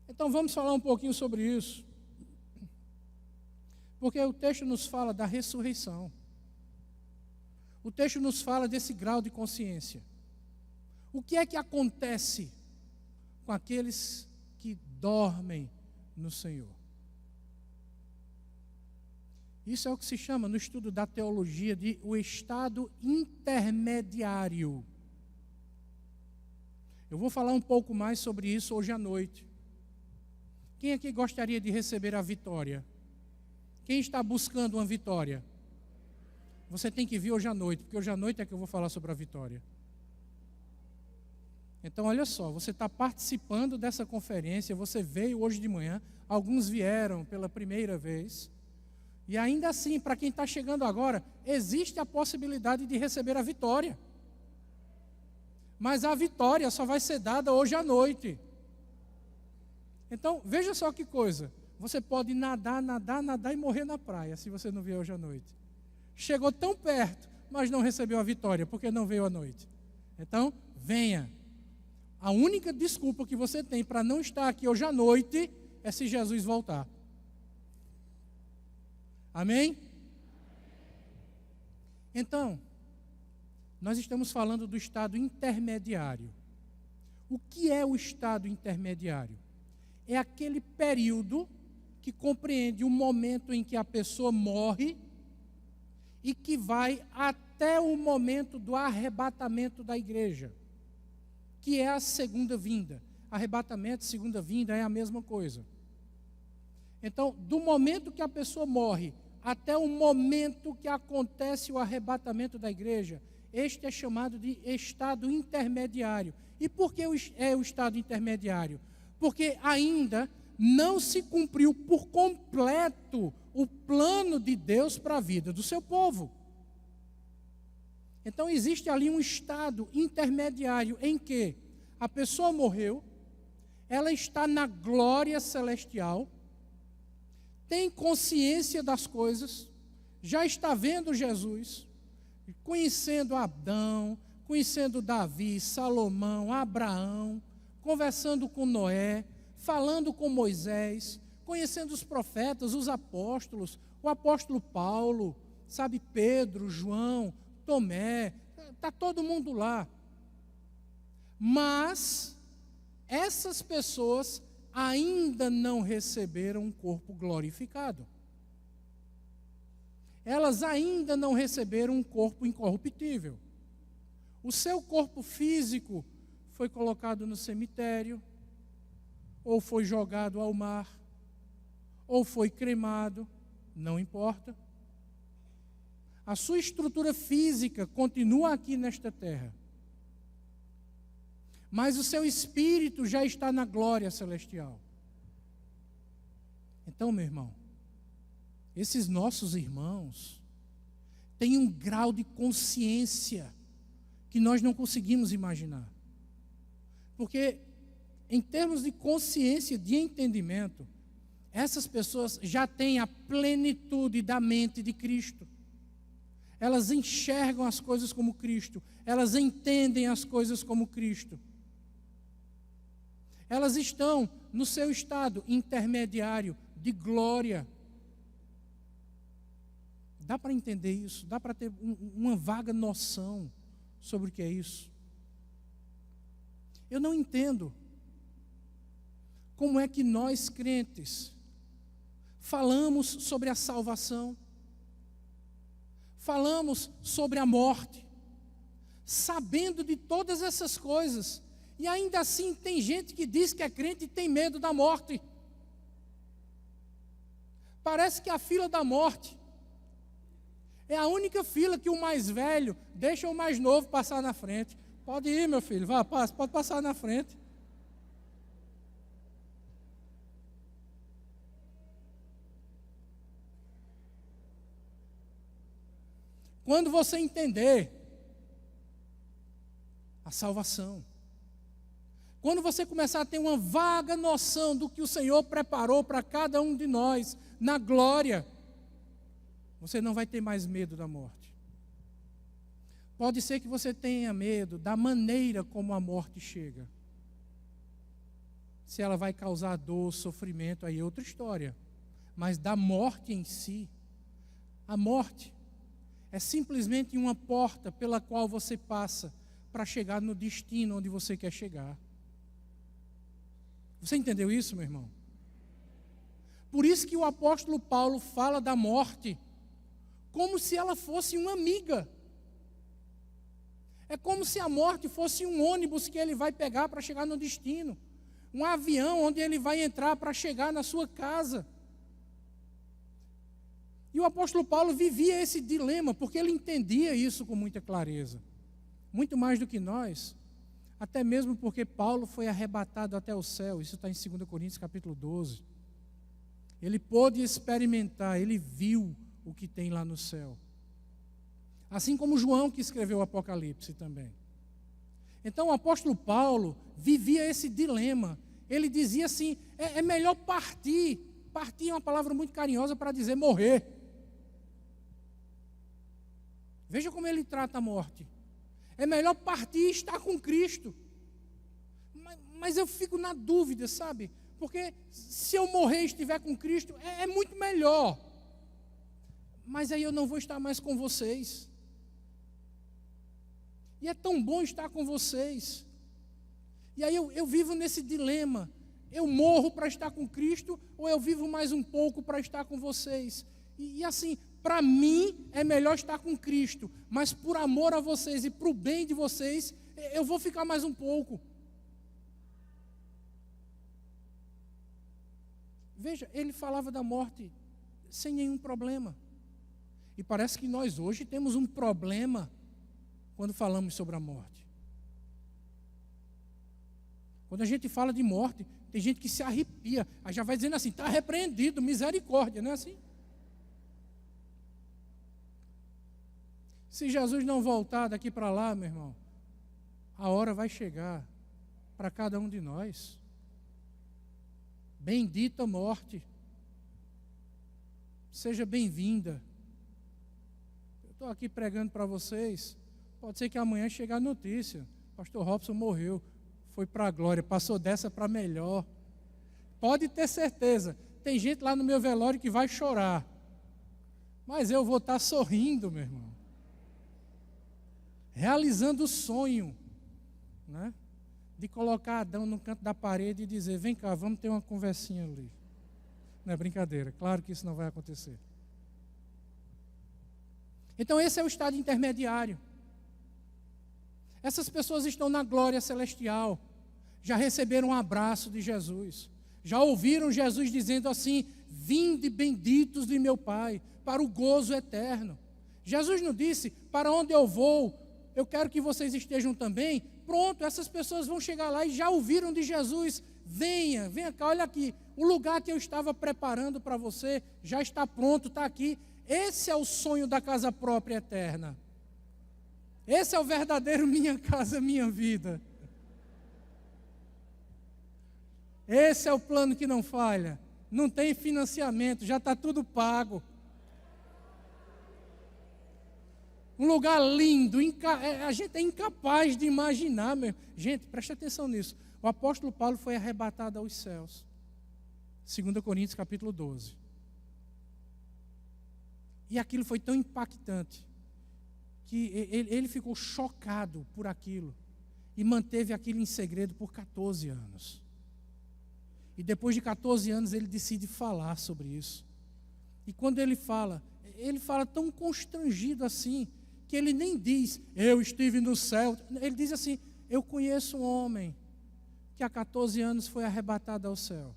Então vamos falar um pouquinho sobre isso. Porque o texto nos fala da ressurreição. O texto nos fala desse grau de consciência. O que é que acontece com aqueles que dormem no Senhor? Isso é o que se chama no estudo da teologia de o estado intermediário. Eu vou falar um pouco mais sobre isso hoje à noite. Quem aqui gostaria de receber a vitória? Quem está buscando uma vitória? Você tem que vir hoje à noite, porque hoje à noite é que eu vou falar sobre a vitória. Então, olha só, você está participando dessa conferência, você veio hoje de manhã, alguns vieram pela primeira vez, e ainda assim, para quem está chegando agora, existe a possibilidade de receber a vitória. Mas a vitória só vai ser dada hoje à noite. Então, veja só que coisa. Você pode nadar e morrer na praia, se você não vier hoje à noite. Chegou tão perto, mas não recebeu a vitória, porque não veio à noite. Então, venha. A única desculpa que você tem para não estar aqui hoje à noite é se Jesus voltar. Amém? Então, nós estamos falando do estado intermediário. O que é o estado intermediário? É aquele período que compreende o momento em que a pessoa morre e que vai até o momento do arrebatamento da igreja, que é a segunda vinda. Arrebatamento, segunda vinda é a mesma coisa. Então, do momento que a pessoa morre até o momento que acontece o arrebatamento da igreja, este é chamado de estado intermediário. E por que é o estado intermediário? Porque ainda não se cumpriu por completo o plano de Deus para a vida do seu povo. Então existe ali um estado intermediário em que a pessoa morreu, ela está na glória celestial, tem consciência das coisas, já está vendo Jesus, conhecendo Adão, conhecendo Davi, Salomão, Abraão, conversando com Noé, falando com Moisés, conhecendo os profetas, os apóstolos, o apóstolo Paulo, sabe, Pedro, João, Tomé, está todo mundo lá. Mas essas pessoas ainda não receberam um corpo glorificado. Elas ainda não receberam um corpo incorruptível. O seu corpo físico foi colocado no cemitério, ou foi jogado ao mar, ou foi cremado, não importa. A sua estrutura física continua aqui nesta terra. Mas o seu espírito já está na glória celestial. Então, meu irmão, esses nossos irmãos têm um grau de consciência que nós não conseguimos imaginar. Porque, em termos de consciência, de entendimento, essas pessoas já têm a plenitude da mente de Cristo. Elas enxergam as coisas como Cristo. Elas entendem as coisas como Cristo. Elas estão no seu estado intermediário de glória. Dá para entender isso? Dá para ter uma vaga noção sobre o que é isso? Eu não entendo como é que nós, crentes, falamos sobre a salvação, falamos sobre a morte, sabendo de todas essas coisas, e ainda assim tem gente que diz que é crente e tem medo da morte. Parece que a fila da morte é a única fila que o mais velho deixa o mais novo passar na frente. Pode ir, meu filho, vá, pode passar na frente. Quando você entender a salvação, quando você começar a ter uma vaga noção do que o Senhor preparou para cada um de nós na glória, você não vai ter mais medo da morte. Pode ser que você tenha medo da maneira como a morte chega. Se ela vai causar dor, sofrimento, aí é outra história. Mas da morte em si, a morte é simplesmente uma porta pela qual você passa para chegar no destino onde você quer chegar. Você entendeu isso, meu irmão? Por isso que o apóstolo Paulo fala da morte como se ela fosse uma amiga. É como se a morte fosse um ônibus que ele vai pegar para chegar no destino. Um avião onde ele vai entrar para chegar na sua casa. E o apóstolo Paulo vivia esse dilema, porque ele entendia isso com muita clareza. Muito mais do que nós. Até mesmo porque Paulo foi arrebatado até o céu. Isso está em 2 Coríntios capítulo 12. Ele pôde experimentar, ele viu o que tem lá no céu. Assim como João, que escreveu o Apocalipse também. Então o apóstolo Paulo vivia esse dilema. Ele dizia assim, é melhor partir. Partir é uma palavra muito carinhosa para dizer morrer. Veja como ele trata a morte. É melhor partir e estar com Cristo. Mas eu fico na dúvida, sabe? Porque se eu morrer e estiver com Cristo, é muito melhor. Mas aí eu não vou estar mais com vocês. E é tão bom estar com vocês. E aí eu vivo nesse dilema. Eu morro para estar com Cristo ou eu vivo mais um pouco para estar com vocês? E assim, para mim é melhor estar com Cristo. Mas por amor a vocês e para o bem de vocês, eu vou ficar mais um pouco. Veja, ele falava da morte sem nenhum problema. E parece que nós hoje temos um problema quando falamos sobre a morte. Quando a gente fala de morte, tem gente que se arrepia, aí já vai dizendo assim, está repreendido, misericórdia, não é assim? Se Jesus não voltar daqui para lá, meu irmão, a hora vai chegar para cada um de nós. Bendita morte, seja bem-vinda. Eu estou aqui pregando para vocês, pode ser que amanhã chegue a notícia, pastor Robson morreu, foi para a glória, passou dessa para melhor. Pode ter certeza, tem gente lá no meu velório que vai chorar, mas eu vou estar sorrindo, meu irmão, realizando o sonho, né? De colocar Adão no canto da parede e dizer, vem cá, vamos ter uma conversinha ali. Não é brincadeira, claro que isso não vai acontecer. Então esse é o estado intermediário. Essas pessoas estão na glória celestial, já receberam um abraço de Jesus, já ouviram Jesus dizendo assim, vinde benditos de meu Pai, para o gozo eterno. Jesus não disse, para onde eu vou, eu quero que vocês estejam também. Pronto, essas pessoas vão chegar lá e já ouviram de Jesus, venha cá, olha aqui, o lugar que eu estava preparando para você já está pronto, está aqui. Esse é o sonho da casa própria eterna. Esse é o verdadeiro minha casa, minha vida. Esse é o plano que não falha. Não tem financiamento, já está tudo pago. Um lugar lindo, a gente é incapaz de imaginar. Gente, preste atenção nisso. O apóstolo Paulo foi arrebatado aos céus. 2 Coríntios capítulo 12. E aquilo foi tão impactante, que ele ficou chocado por aquilo, e manteve aquilo em segredo por 14 anos. E depois de 14 anos ele decide falar sobre isso. E quando ele fala tão constrangido assim, que ele nem diz, eu estive no céu. Ele diz assim, eu conheço um homem que há 14 anos foi arrebatado ao céu.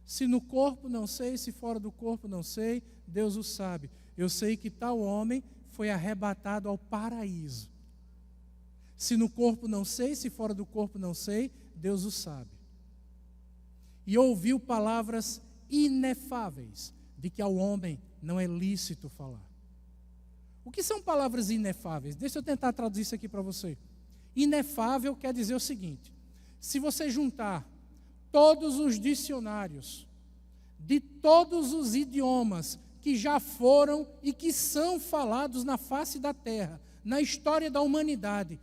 Se no corpo não sei, se fora do corpo não sei, Deus o sabe. Eu sei que tal homem foi arrebatado ao paraíso. Se no corpo não sei, se fora do corpo não sei, Deus o sabe. E ouviu palavras inefáveis, de que ao homem não é lícito falar. O que são palavras inefáveis? Deixa eu tentar traduzir isso aqui para você. Inefável quer dizer o seguinte, se você juntar todos os dicionários de todos os idiomas que já foram e que são falados na face da terra, na história da humanidade,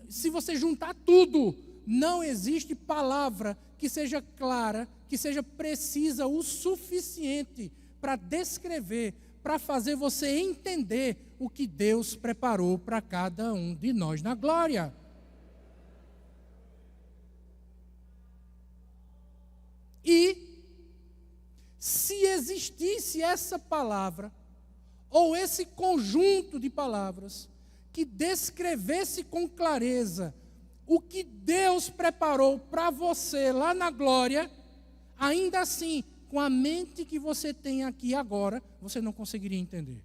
se você juntar tudo, não existe palavra que seja clara, que seja precisa o suficiente para descrever, para fazer você entender o que Deus preparou para cada um de nós na glória. E se existisse essa palavra, ou esse conjunto de palavras, que descrevesse com clareza o que Deus preparou para você lá na glória, ainda assim, com a mente que você tem aqui agora, você não conseguiria entender.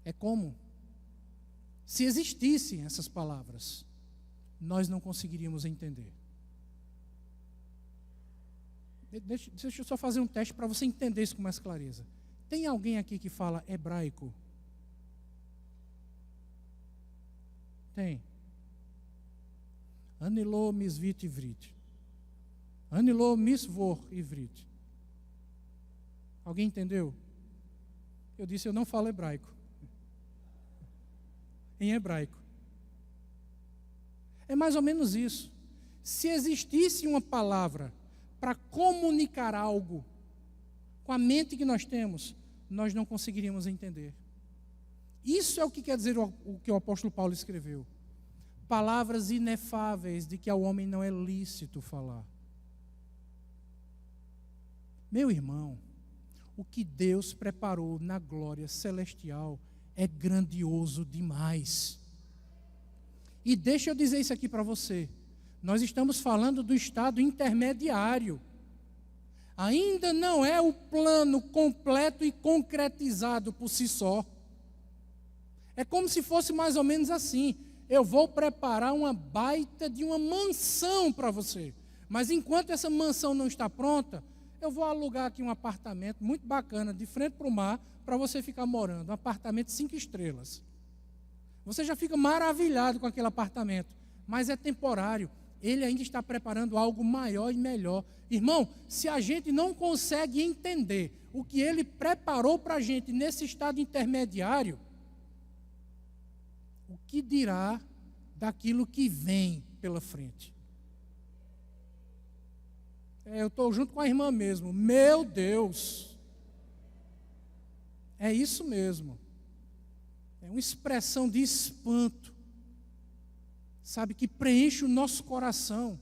É como se existissem essas palavras, nós não conseguiríamos entender. Deixa eu só fazer um teste para você entender isso com mais clareza. Tem alguém aqui que fala hebraico? Tem. Anilo misvit ivrit. Anilo misvor ivrit. Alguém entendeu? Eu disse, eu não falo hebraico. Em hebraico. É mais ou menos isso. Se existisse uma palavra para comunicar algo com a mente que nós temos, nós não conseguiríamos entender. Isso é o que quer dizer o que o apóstolo Paulo escreveu. Palavras inefáveis de que ao homem não é lícito falar. Meu irmão, o que Deus preparou na glória celestial é grandioso demais. E deixa eu dizer isso aqui para você. Nós estamos falando do estado intermediário. Ainda não é o plano completo e concretizado por si só. É como se fosse mais ou menos assim. Eu vou preparar uma baita de uma mansão para você. Mas enquanto essa mansão não está pronta, eu vou alugar aqui um apartamento muito bacana, de frente para o mar, para você ficar morando. Um apartamento 5 estrelas. Você já fica maravilhado com aquele apartamento, mas é temporário. Ele ainda está preparando algo maior e melhor. Irmão, se a gente não consegue entender o que Ele preparou para a gente nesse estado intermediário, o que dirá daquilo que vem pela frente? Eu estou junto com a irmã mesmo. Meu Deus! É isso mesmo. É uma expressão de espanto, sabe, que preenche o nosso coração.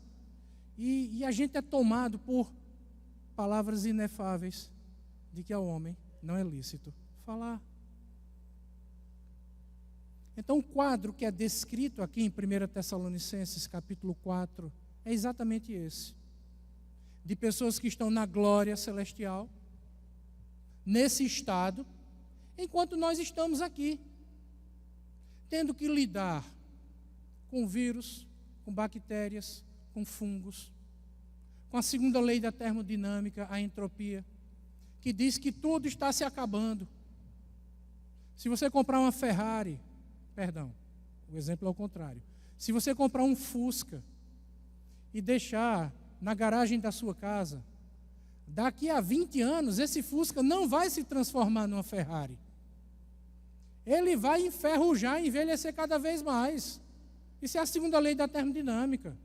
E a gente é tomado por palavras inefáveis de que ao homem não é lícito falar. Então o quadro que é descrito aqui em 1 Tessalonicenses capítulo 4 é exatamente esse. De pessoas que estão na glória celestial, nesse estado, enquanto nós estamos aqui, tendo que lidar com vírus, com bactérias, com fungos, com a segunda lei da termodinâmica, a entropia, que diz que tudo está se acabando. Se você comprar uma Ferrari, o exemplo é o contrário. Se você comprar um Fusca e deixar na garagem da sua casa, daqui a 20 anos, esse Fusca não vai se transformar numa Ferrari. Ele vai enferrujar, envelhecer cada vez mais. Isso é a segunda lei da termodinâmica.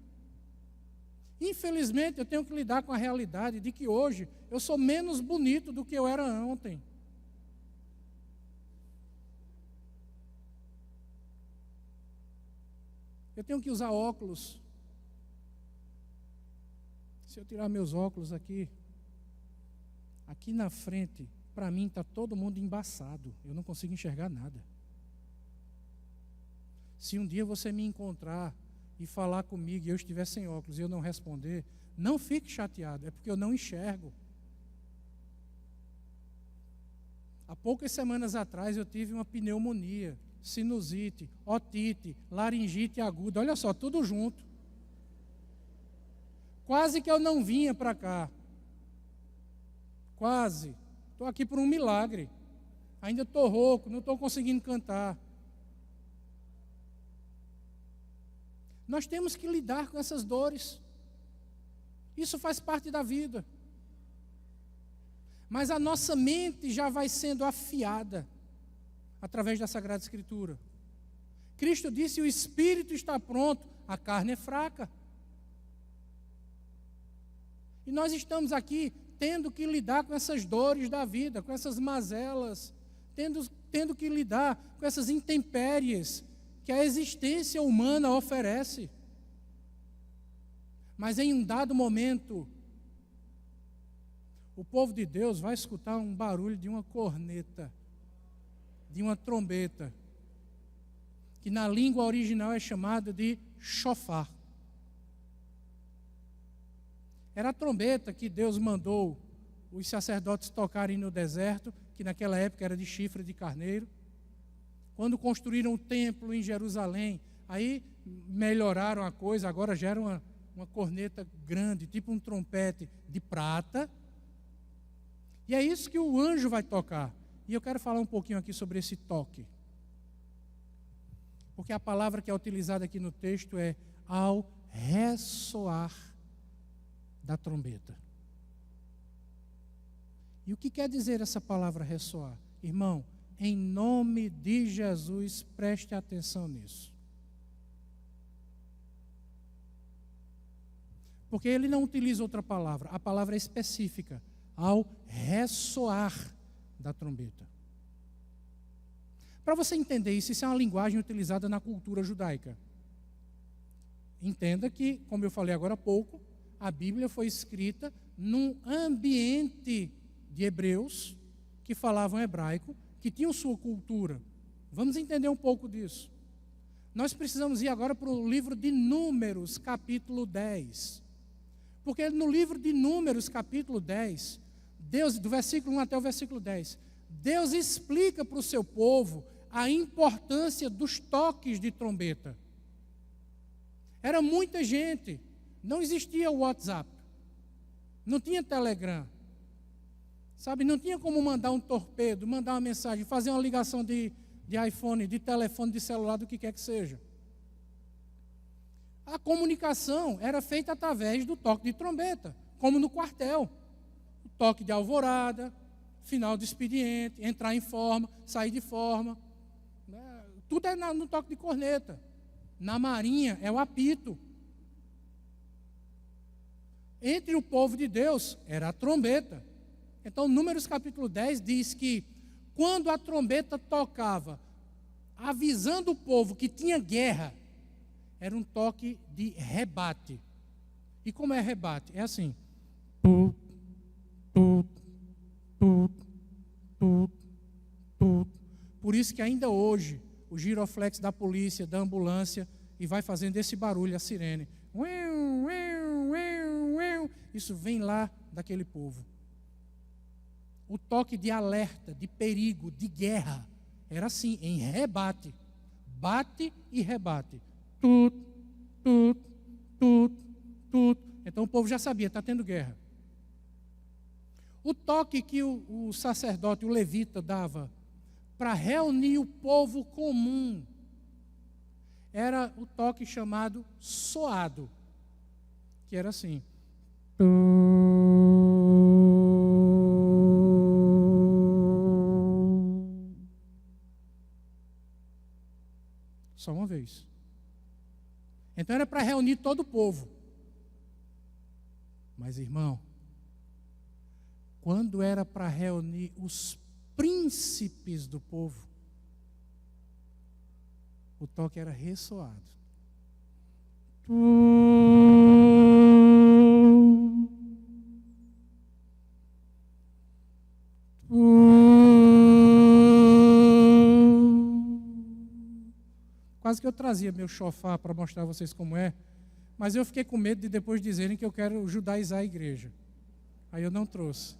Infelizmente, eu tenho que lidar com a realidade de que hoje eu sou menos bonito do que eu era ontem. Eu tenho que usar óculos. Se eu tirar meus óculos aqui na frente, para mim está todo mundo embaçado. Eu não consigo enxergar nada. Se um dia você me encontrar e falar comigo e eu estiver sem óculos e eu não responder, não fique chateado, é porque eu não enxergo. Há poucas semanas atrás eu tive uma pneumonia, sinusite, otite, laringite aguda, olha só, tudo junto. Quase que eu não vinha para cá. Quase. Estou aqui por um milagre. Ainda estou rouco, não estou conseguindo cantar. Nós temos que lidar com essas dores. Isso faz parte da vida. Mas a nossa mente já vai sendo afiada através da Sagrada Escritura. Cristo disse: o espírito está pronto, a carne é fraca. E nós estamos aqui tendo que lidar com essas dores da vida, com essas mazelas, tendo que lidar com essas intempéries que a existência humana oferece. Mas em um dado momento, o povo de Deus vai escutar um barulho de uma corneta, de uma trombeta, que na língua original é chamada de shofar. Era a trombeta que Deus mandou os sacerdotes tocarem no deserto, que naquela época era de chifre de carneiro. Quando construíram o templo em Jerusalém, aí melhoraram a coisa, agora já era uma corneta grande, tipo um trompete de prata. E é isso que o anjo vai tocar. E eu quero falar um pouquinho aqui sobre esse toque. Porque a palavra que é utilizada aqui no texto é ao ressoar da trombeta. E o que quer dizer essa palavra ressoar? Irmão, em nome de Jesus, preste atenção nisso. Porque ele não utiliza outra palavra, a palavra é específica, ao ressoar da trombeta. Para você entender isso, isso é uma linguagem utilizada na cultura judaica. Entenda que, como eu falei agora há pouco, a Bíblia foi escrita num ambiente de hebreus que falavam hebraico, que tinham sua cultura. Vamos entender um pouco disso. Nós precisamos ir agora para o livro de Números, capítulo 10. Porque no livro de Números, capítulo 10, Deus, do versículo 1 até o versículo 10, Deus explica para o seu povo a importância dos toques de trombeta. Era muita gente, não existia o WhatsApp, não tinha Telegram, sabe, não tinha como mandar um torpedo, mandar uma mensagem, fazer uma ligação de iPhone, de telefone, de celular, do que quer que seja. A comunicação era feita através do toque de trombeta, como no quartel. O toque de alvorada, final de expediente, entrar em forma, sair de forma. Tudo é no toque de corneta. Na marinha é o apito. Entre o povo de Deus era a trombeta. Então, Números capítulo 10 diz que quando a trombeta tocava, avisando o povo que tinha guerra, era um toque de rebate. E como é rebate? É assim. Por isso que ainda hoje, o giroflex da polícia, da ambulância, e vai fazendo esse barulho, a sirene. Isso vem lá daquele povo. O toque de alerta, de perigo, de guerra, era assim, em rebate. Bate e rebate. Então o povo já sabia, está tendo guerra. O toque que o sacerdote, o levita, dava para reunir o povo comum era o toque chamado soado, que era assim. Só uma vez. Então era para reunir todo o povo. Mas, irmão, quando era para reunir os príncipes do povo, o toque era ressoado. Quase que eu trazia meu chofar para mostrar a vocês como é, mas eu fiquei com medo de depois dizerem que eu quero judaizar a igreja. Aí eu não trouxe.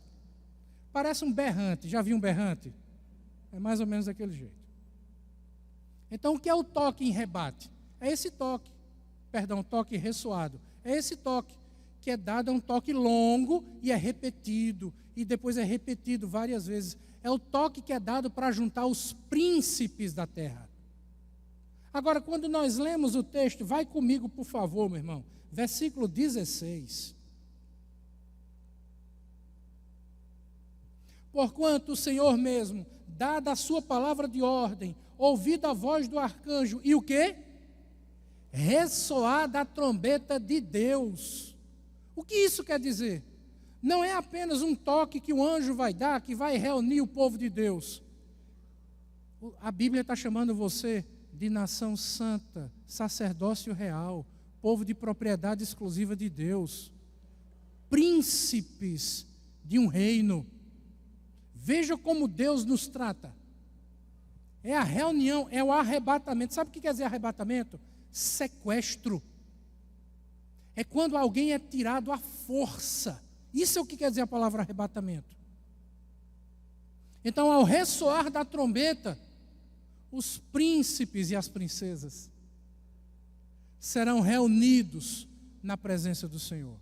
Parece um berrante, já viu um berrante? É mais ou menos daquele jeito. Então o que é o toque em rebate? É esse toque, toque ressoado. É esse toque que é dado, é um toque longo e é repetido, e depois é repetido várias vezes. É o toque que é dado para juntar os príncipes da terra. Agora, quando nós lemos o texto, vai comigo, por favor, meu irmão, versículo 16. Porquanto o Senhor mesmo, dada a sua palavra de ordem, ouvida a voz do arcanjo, e o quê? Ressoar da trombeta de Deus. O que isso quer dizer? Não é apenas um toque que o anjo vai dar, que vai reunir o povo de Deus. A Bíblia está chamando você de nação santa, sacerdócio real, povo de propriedade exclusiva de Deus, príncipes de um reino. Veja como Deus nos trata. É a reunião, é o arrebatamento. Sabe o que quer dizer arrebatamento? Sequestro. É quando alguém é tirado à força. Isso é o que quer dizer a palavra arrebatamento. Então, ao ressoar da trombeta, os príncipes e as princesas serão reunidos na presença do Senhor.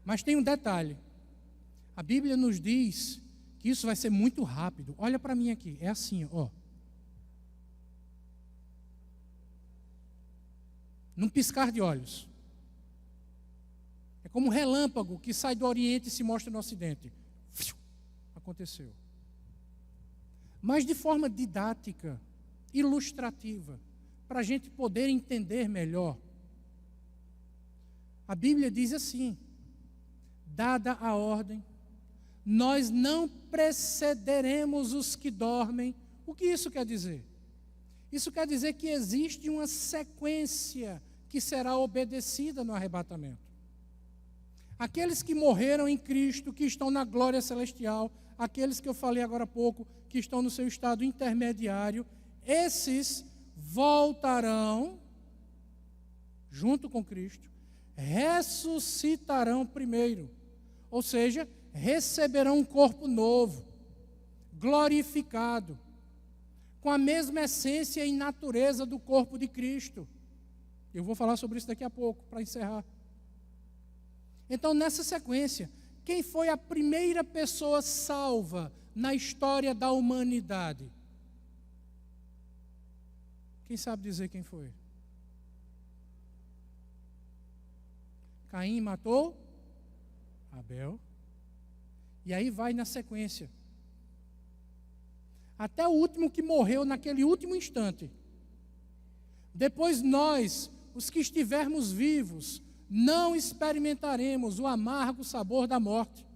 Mas tem um detalhe. A Bíblia nos diz que isso vai ser muito rápido. Olha para mim aqui, é assim, ó. Num piscar de olhos. É como um relâmpago que sai do Oriente e se mostra no Ocidente. aconteceu. Mas de forma didática, ilustrativa, para a gente poder entender melhor. A Bíblia diz assim: dada a ordem, nós não precederemos os que dormem. O que isso quer dizer? Isso quer dizer que existe uma sequência que será obedecida no arrebatamento. Aqueles que morreram em Cristo, que estão na glória celestial, aqueles que eu falei agora há pouco, que estão no seu estado intermediário, esses voltarão junto com Cristo, ressuscitarão primeiro, ou seja, receberão um corpo novo, glorificado, com a mesma essência e natureza do corpo de Cristo. Eu vou falar sobre isso daqui a pouco, para encerrar. Então, nessa sequência, quem foi a primeira pessoa salva na história da humanidade? Quem sabe dizer quem foi? Caim matou Abel. E aí vai na sequência. Até o último que morreu naquele último instante. Depois nós, os que estivermos vivos, não experimentaremos o amargo sabor da morte.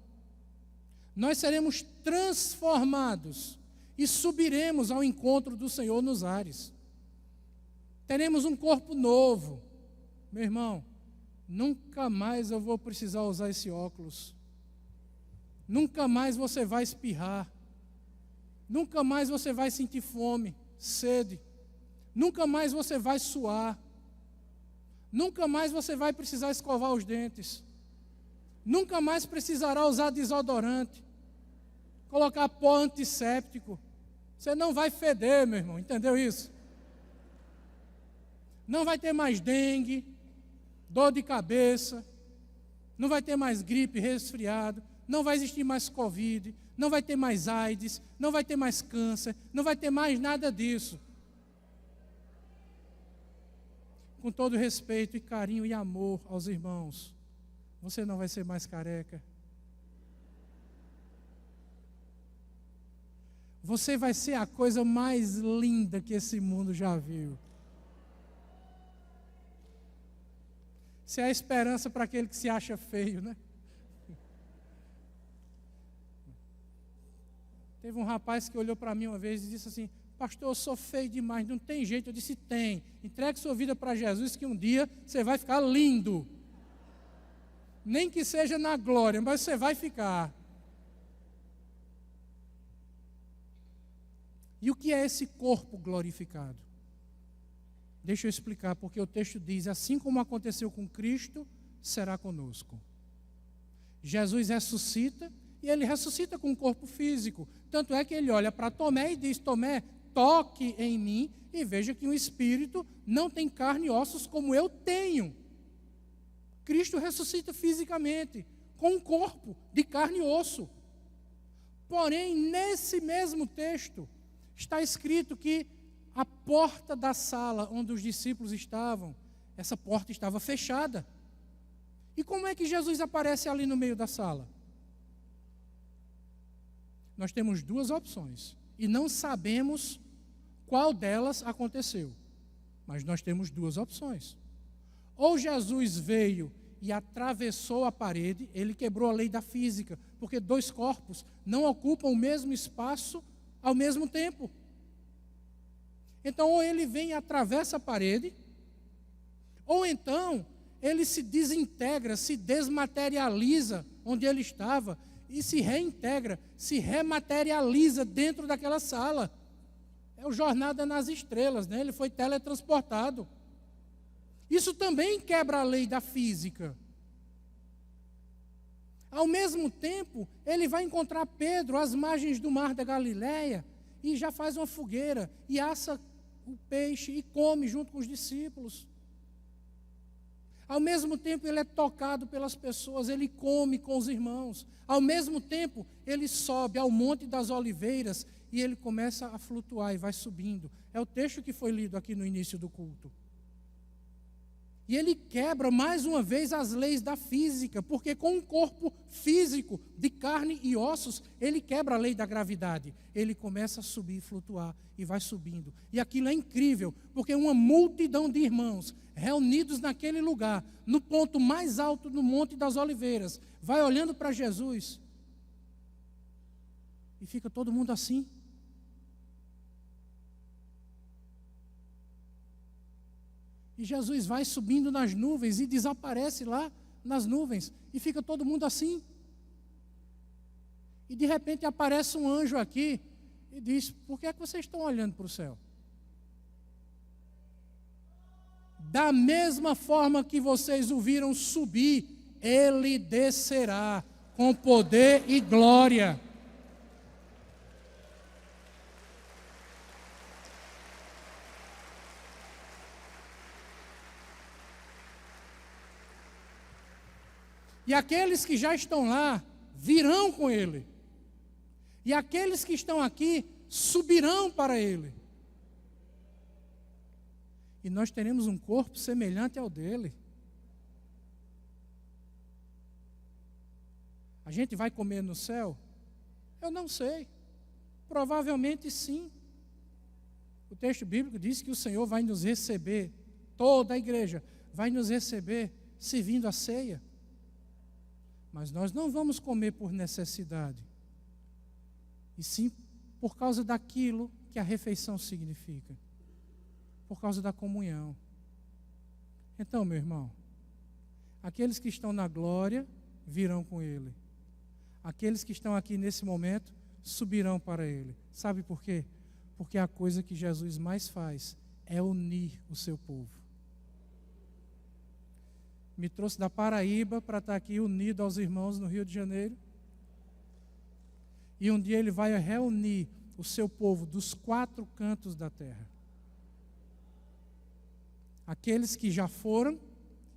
Nós seremos transformados e subiremos ao encontro do Senhor nos ares. Teremos um corpo novo. Meu irmão, nunca mais eu vou precisar usar esse óculos. Nunca mais você vai espirrar. Nunca mais você vai sentir fome, sede. Nunca mais você vai suar. Nunca mais você vai precisar escovar os dentes. Nunca mais precisará usar desodorante. Colocar pó antisséptico. Você não vai feder, meu irmão, entendeu isso? Não vai ter mais dengue, dor de cabeça. Não vai ter mais gripe, resfriado. Não vai existir mais Covid. Não vai ter mais AIDS. Não vai ter mais câncer. Não vai ter mais nada disso. Com todo respeito e carinho e amor aos irmãos, você não vai ser mais careca. Você vai ser a coisa mais linda que esse mundo já viu. Isso é a esperança para aquele que se acha feio, né? Teve um rapaz que olhou para mim uma vez e disse assim: pastor, eu sou feio demais, não tem jeito. Eu disse: tem. Entregue sua vida para Jesus que um dia você vai ficar lindo. Nem que seja na glória, mas você vai ficar. E o que é esse corpo glorificado? Deixa eu explicar, porque o texto diz: assim como aconteceu com Cristo, será conosco. Jesus ressuscita, e ele ressuscita com um corpo físico. Tanto é que ele olha para Tomé e diz: Tomé, toque em mim e veja que um espírito não tem carne e ossos como eu tenho. Cristo ressuscita fisicamente, com um corpo de carne e osso. Porém, nesse mesmo texto, está escrito que a porta da sala onde os discípulos estavam, essa porta estava fechada. E como é que Jesus aparece ali no meio da sala? Nós temos duas opções e não sabemos qual delas aconteceu. Mas nós temos duas opções. Ou Jesus veio e atravessou a parede, ele quebrou a lei da física, porque dois corpos não ocupam o mesmo espaço ao mesmo tempo. Então, ou ele vem e atravessa a parede, ou então ele se desintegra, se desmaterializa onde ele estava e se reintegra, se rematerializa dentro daquela sala. É o Jornada nas Estrelas, né? Ele foi teletransportado. Isso também quebra a lei da física. Ao mesmo tempo, ele vai encontrar Pedro às margens do mar da Galileia e já faz uma fogueira e assa o peixe e come junto com os discípulos. Ao mesmo tempo, ele é tocado pelas pessoas, ele come com os irmãos. Ao mesmo tempo, ele sobe ao Monte das Oliveiras e ele começa a flutuar e vai subindo. É o texto que foi lido aqui no início do culto. E ele quebra mais uma vez as leis da física, porque com um corpo físico de carne e ossos, ele quebra a lei da gravidade. Ele começa a subir e flutuar, e vai subindo. E aquilo é incrível, porque uma multidão de irmãos reunidos naquele lugar, no ponto mais alto do Monte das Oliveiras, vai olhando para Jesus. E fica todo mundo assim. E Jesus vai subindo nas nuvens e desaparece lá nas nuvens. E fica todo mundo assim. E de repente aparece um anjo aqui e diz: por que é que vocês estão olhando para o céu? Da mesma forma que vocês o viram subir, ele descerá com poder e glória. E aqueles que já estão lá virão com ele. E aqueles que estão aqui subirão para ele. E nós teremos um corpo semelhante ao dele. A gente vai comer no céu? Eu não sei. Provavelmente sim. O texto bíblico diz que o Senhor vai nos receber, toda a igreja vai nos receber servindo a ceia. Mas nós não vamos comer por necessidade, e sim por causa daquilo que a refeição significa, por causa da comunhão. Então, meu irmão, aqueles que estão na glória virão com ele. Aqueles que estão aqui nesse momento subirão para ele. Sabe por quê? Porque a coisa que Jesus mais faz é unir o seu povo. Me trouxe da Paraíba para estar aqui unido aos irmãos no Rio de Janeiro. E um dia ele vai reunir o seu povo dos 4 cantos da terra. Aqueles que já foram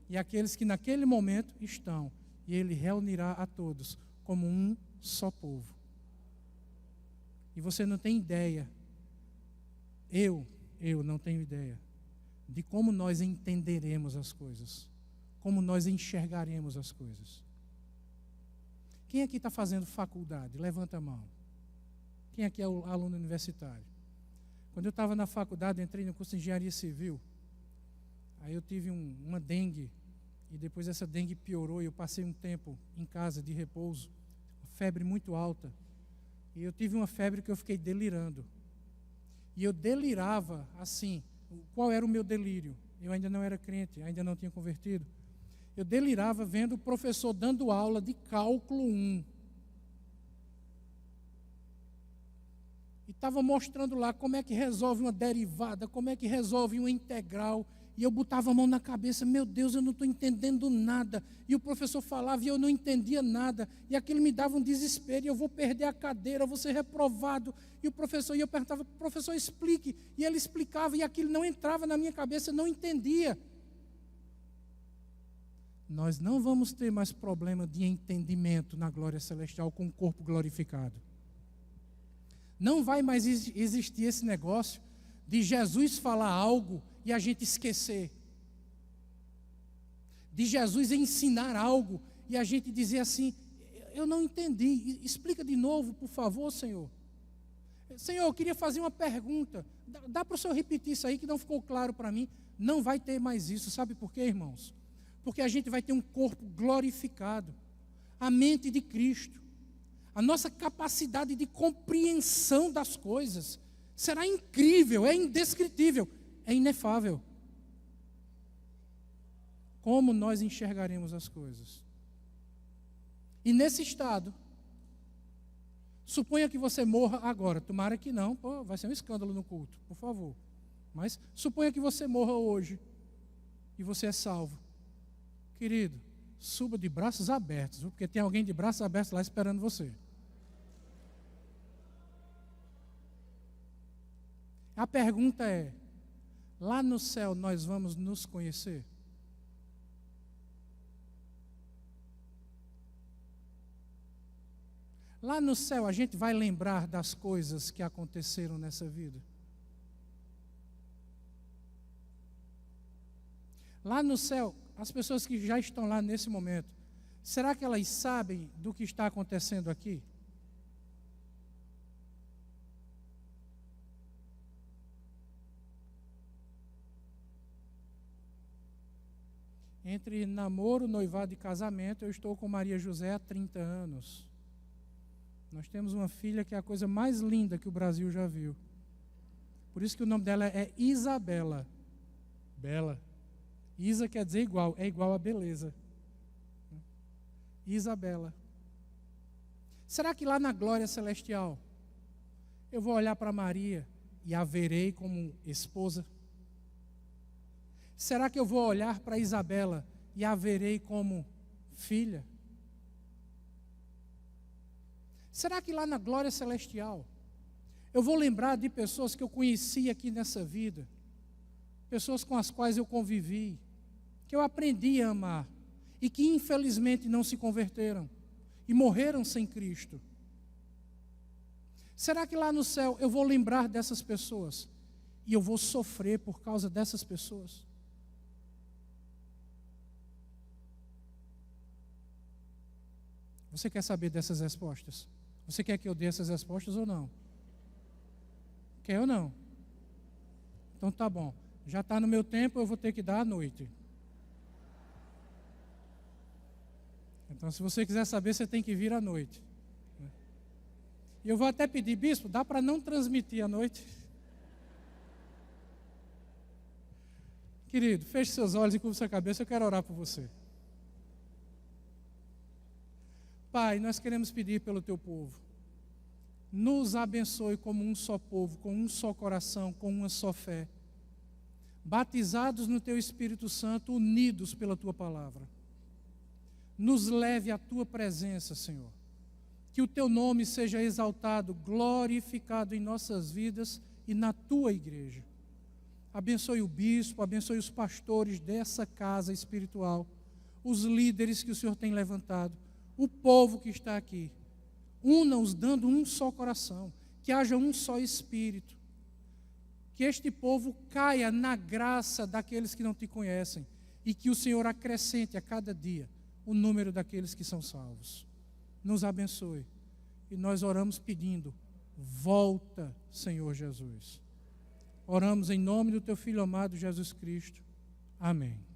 e aqueles que naquele momento estão. E ele reunirá a todos como um só povo. E você não tem ideia, eu não tenho ideia de como nós entenderemos as coisas. Como nós enxergaremos as coisas. Quem aqui está fazendo faculdade? Levanta a mão. Quem aqui é o aluno universitário? Quando eu estava na faculdade, entrei no curso de engenharia civil. Aí eu tive uma dengue. E depois essa dengue piorou e eu passei um tempo em casa de repouso. Uma febre muito alta. E eu tive uma febre que eu fiquei delirando. E eu delirava assim. Qual era o meu delírio? Eu ainda não era crente, ainda não tinha convertido. Eu delirava vendo o professor dando aula de cálculo 1. E estava mostrando lá como é que resolve uma derivada, como é que resolve uma integral. E eu botava a mão na cabeça: meu Deus, eu não estou entendendo nada. E o professor falava e eu não entendia nada. E aquilo me dava um desespero, e eu vou perder a cadeira, vou ser reprovado. E eu perguntava: professor, explique. E ele explicava, e aquilo não entrava na minha cabeça, eu não entendia. Nós não vamos ter mais problema de entendimento na glória celestial com o corpo glorificado. Não vai mais existir esse negócio de Jesus falar algo e a gente esquecer. De Jesus ensinar algo e a gente dizer assim: eu não entendi, explica de novo, por favor, Senhor. Senhor, eu queria fazer uma pergunta. Dá para o Senhor repetir isso aí que não ficou claro para mim? Não vai ter mais isso. Sabe por quê, irmãos? Porque a gente vai ter um corpo glorificado, a mente de Cristo, a nossa capacidade de compreensão das coisas será incrível, é indescritível, é inefável. Como nós enxergaremos as coisas? E nesse estado, suponha que você morra agora, tomara que não, vai ser um escândalo no culto, por favor. Mas suponha que você morra hoje e você é salvo. Querido, suba de braços abertos, porque tem alguém de braços abertos lá esperando você. A pergunta é: lá no céu nós vamos nos conhecer? Lá no céu a gente vai lembrar das coisas que aconteceram nessa vida? Lá no céu, as pessoas que já estão lá nesse momento, será que elas sabem do que está acontecendo aqui? Entre namoro, noivado e casamento, eu estou com Maria José há 30 anos. Nós temos uma filha que é a coisa mais linda que o Brasil já viu. Por isso que o nome dela é Isabela. Bela. Isa quer dizer igual, é igual a beleza. Isabela. Será que lá na glória celestial eu vou olhar para Maria e a verei como esposa? Será que eu vou olhar para Isabela e a verei como filha? Será que lá na glória celestial eu vou lembrar de pessoas que eu conheci aqui nessa vida, pessoas com as quais eu convivi, que eu aprendi a amar e que infelizmente não se converteram e morreram sem Cristo? Será que lá no céu eu vou lembrar dessas pessoas e eu vou sofrer por causa dessas pessoas? Você quer saber dessas respostas? Você quer que eu dê essas respostas ou não? Quer ou não? Então tá bom. Já está no meu tempo, eu vou ter que dar à noite. Então, se você quiser saber, você tem que vir à noite. E eu vou até pedir, bispo, dá para não transmitir à noite? Querido, feche seus olhos e curva sua cabeça, eu quero orar por você. Pai, nós queremos pedir pelo teu povo. Nos abençoe como um só povo, com um só coração, com uma só fé. Batizados no teu Espírito Santo, unidos pela tua palavra. Nos leve à tua presença, Senhor. Que o teu nome seja exaltado, glorificado em nossas vidas e na tua igreja. Abençoe o bispo, abençoe os pastores dessa casa espiritual, os líderes que o Senhor tem levantado, o povo que está aqui. Una-os dando um só coração, que haja um só espírito. Que este povo caia na graça daqueles que não te conhecem e que o Senhor acrescente a cada dia o número daqueles que são salvos. Nos abençoe. E nós oramos pedindo, volta, Senhor Jesus. Oramos em nome do teu Filho amado Jesus Cristo. Amém.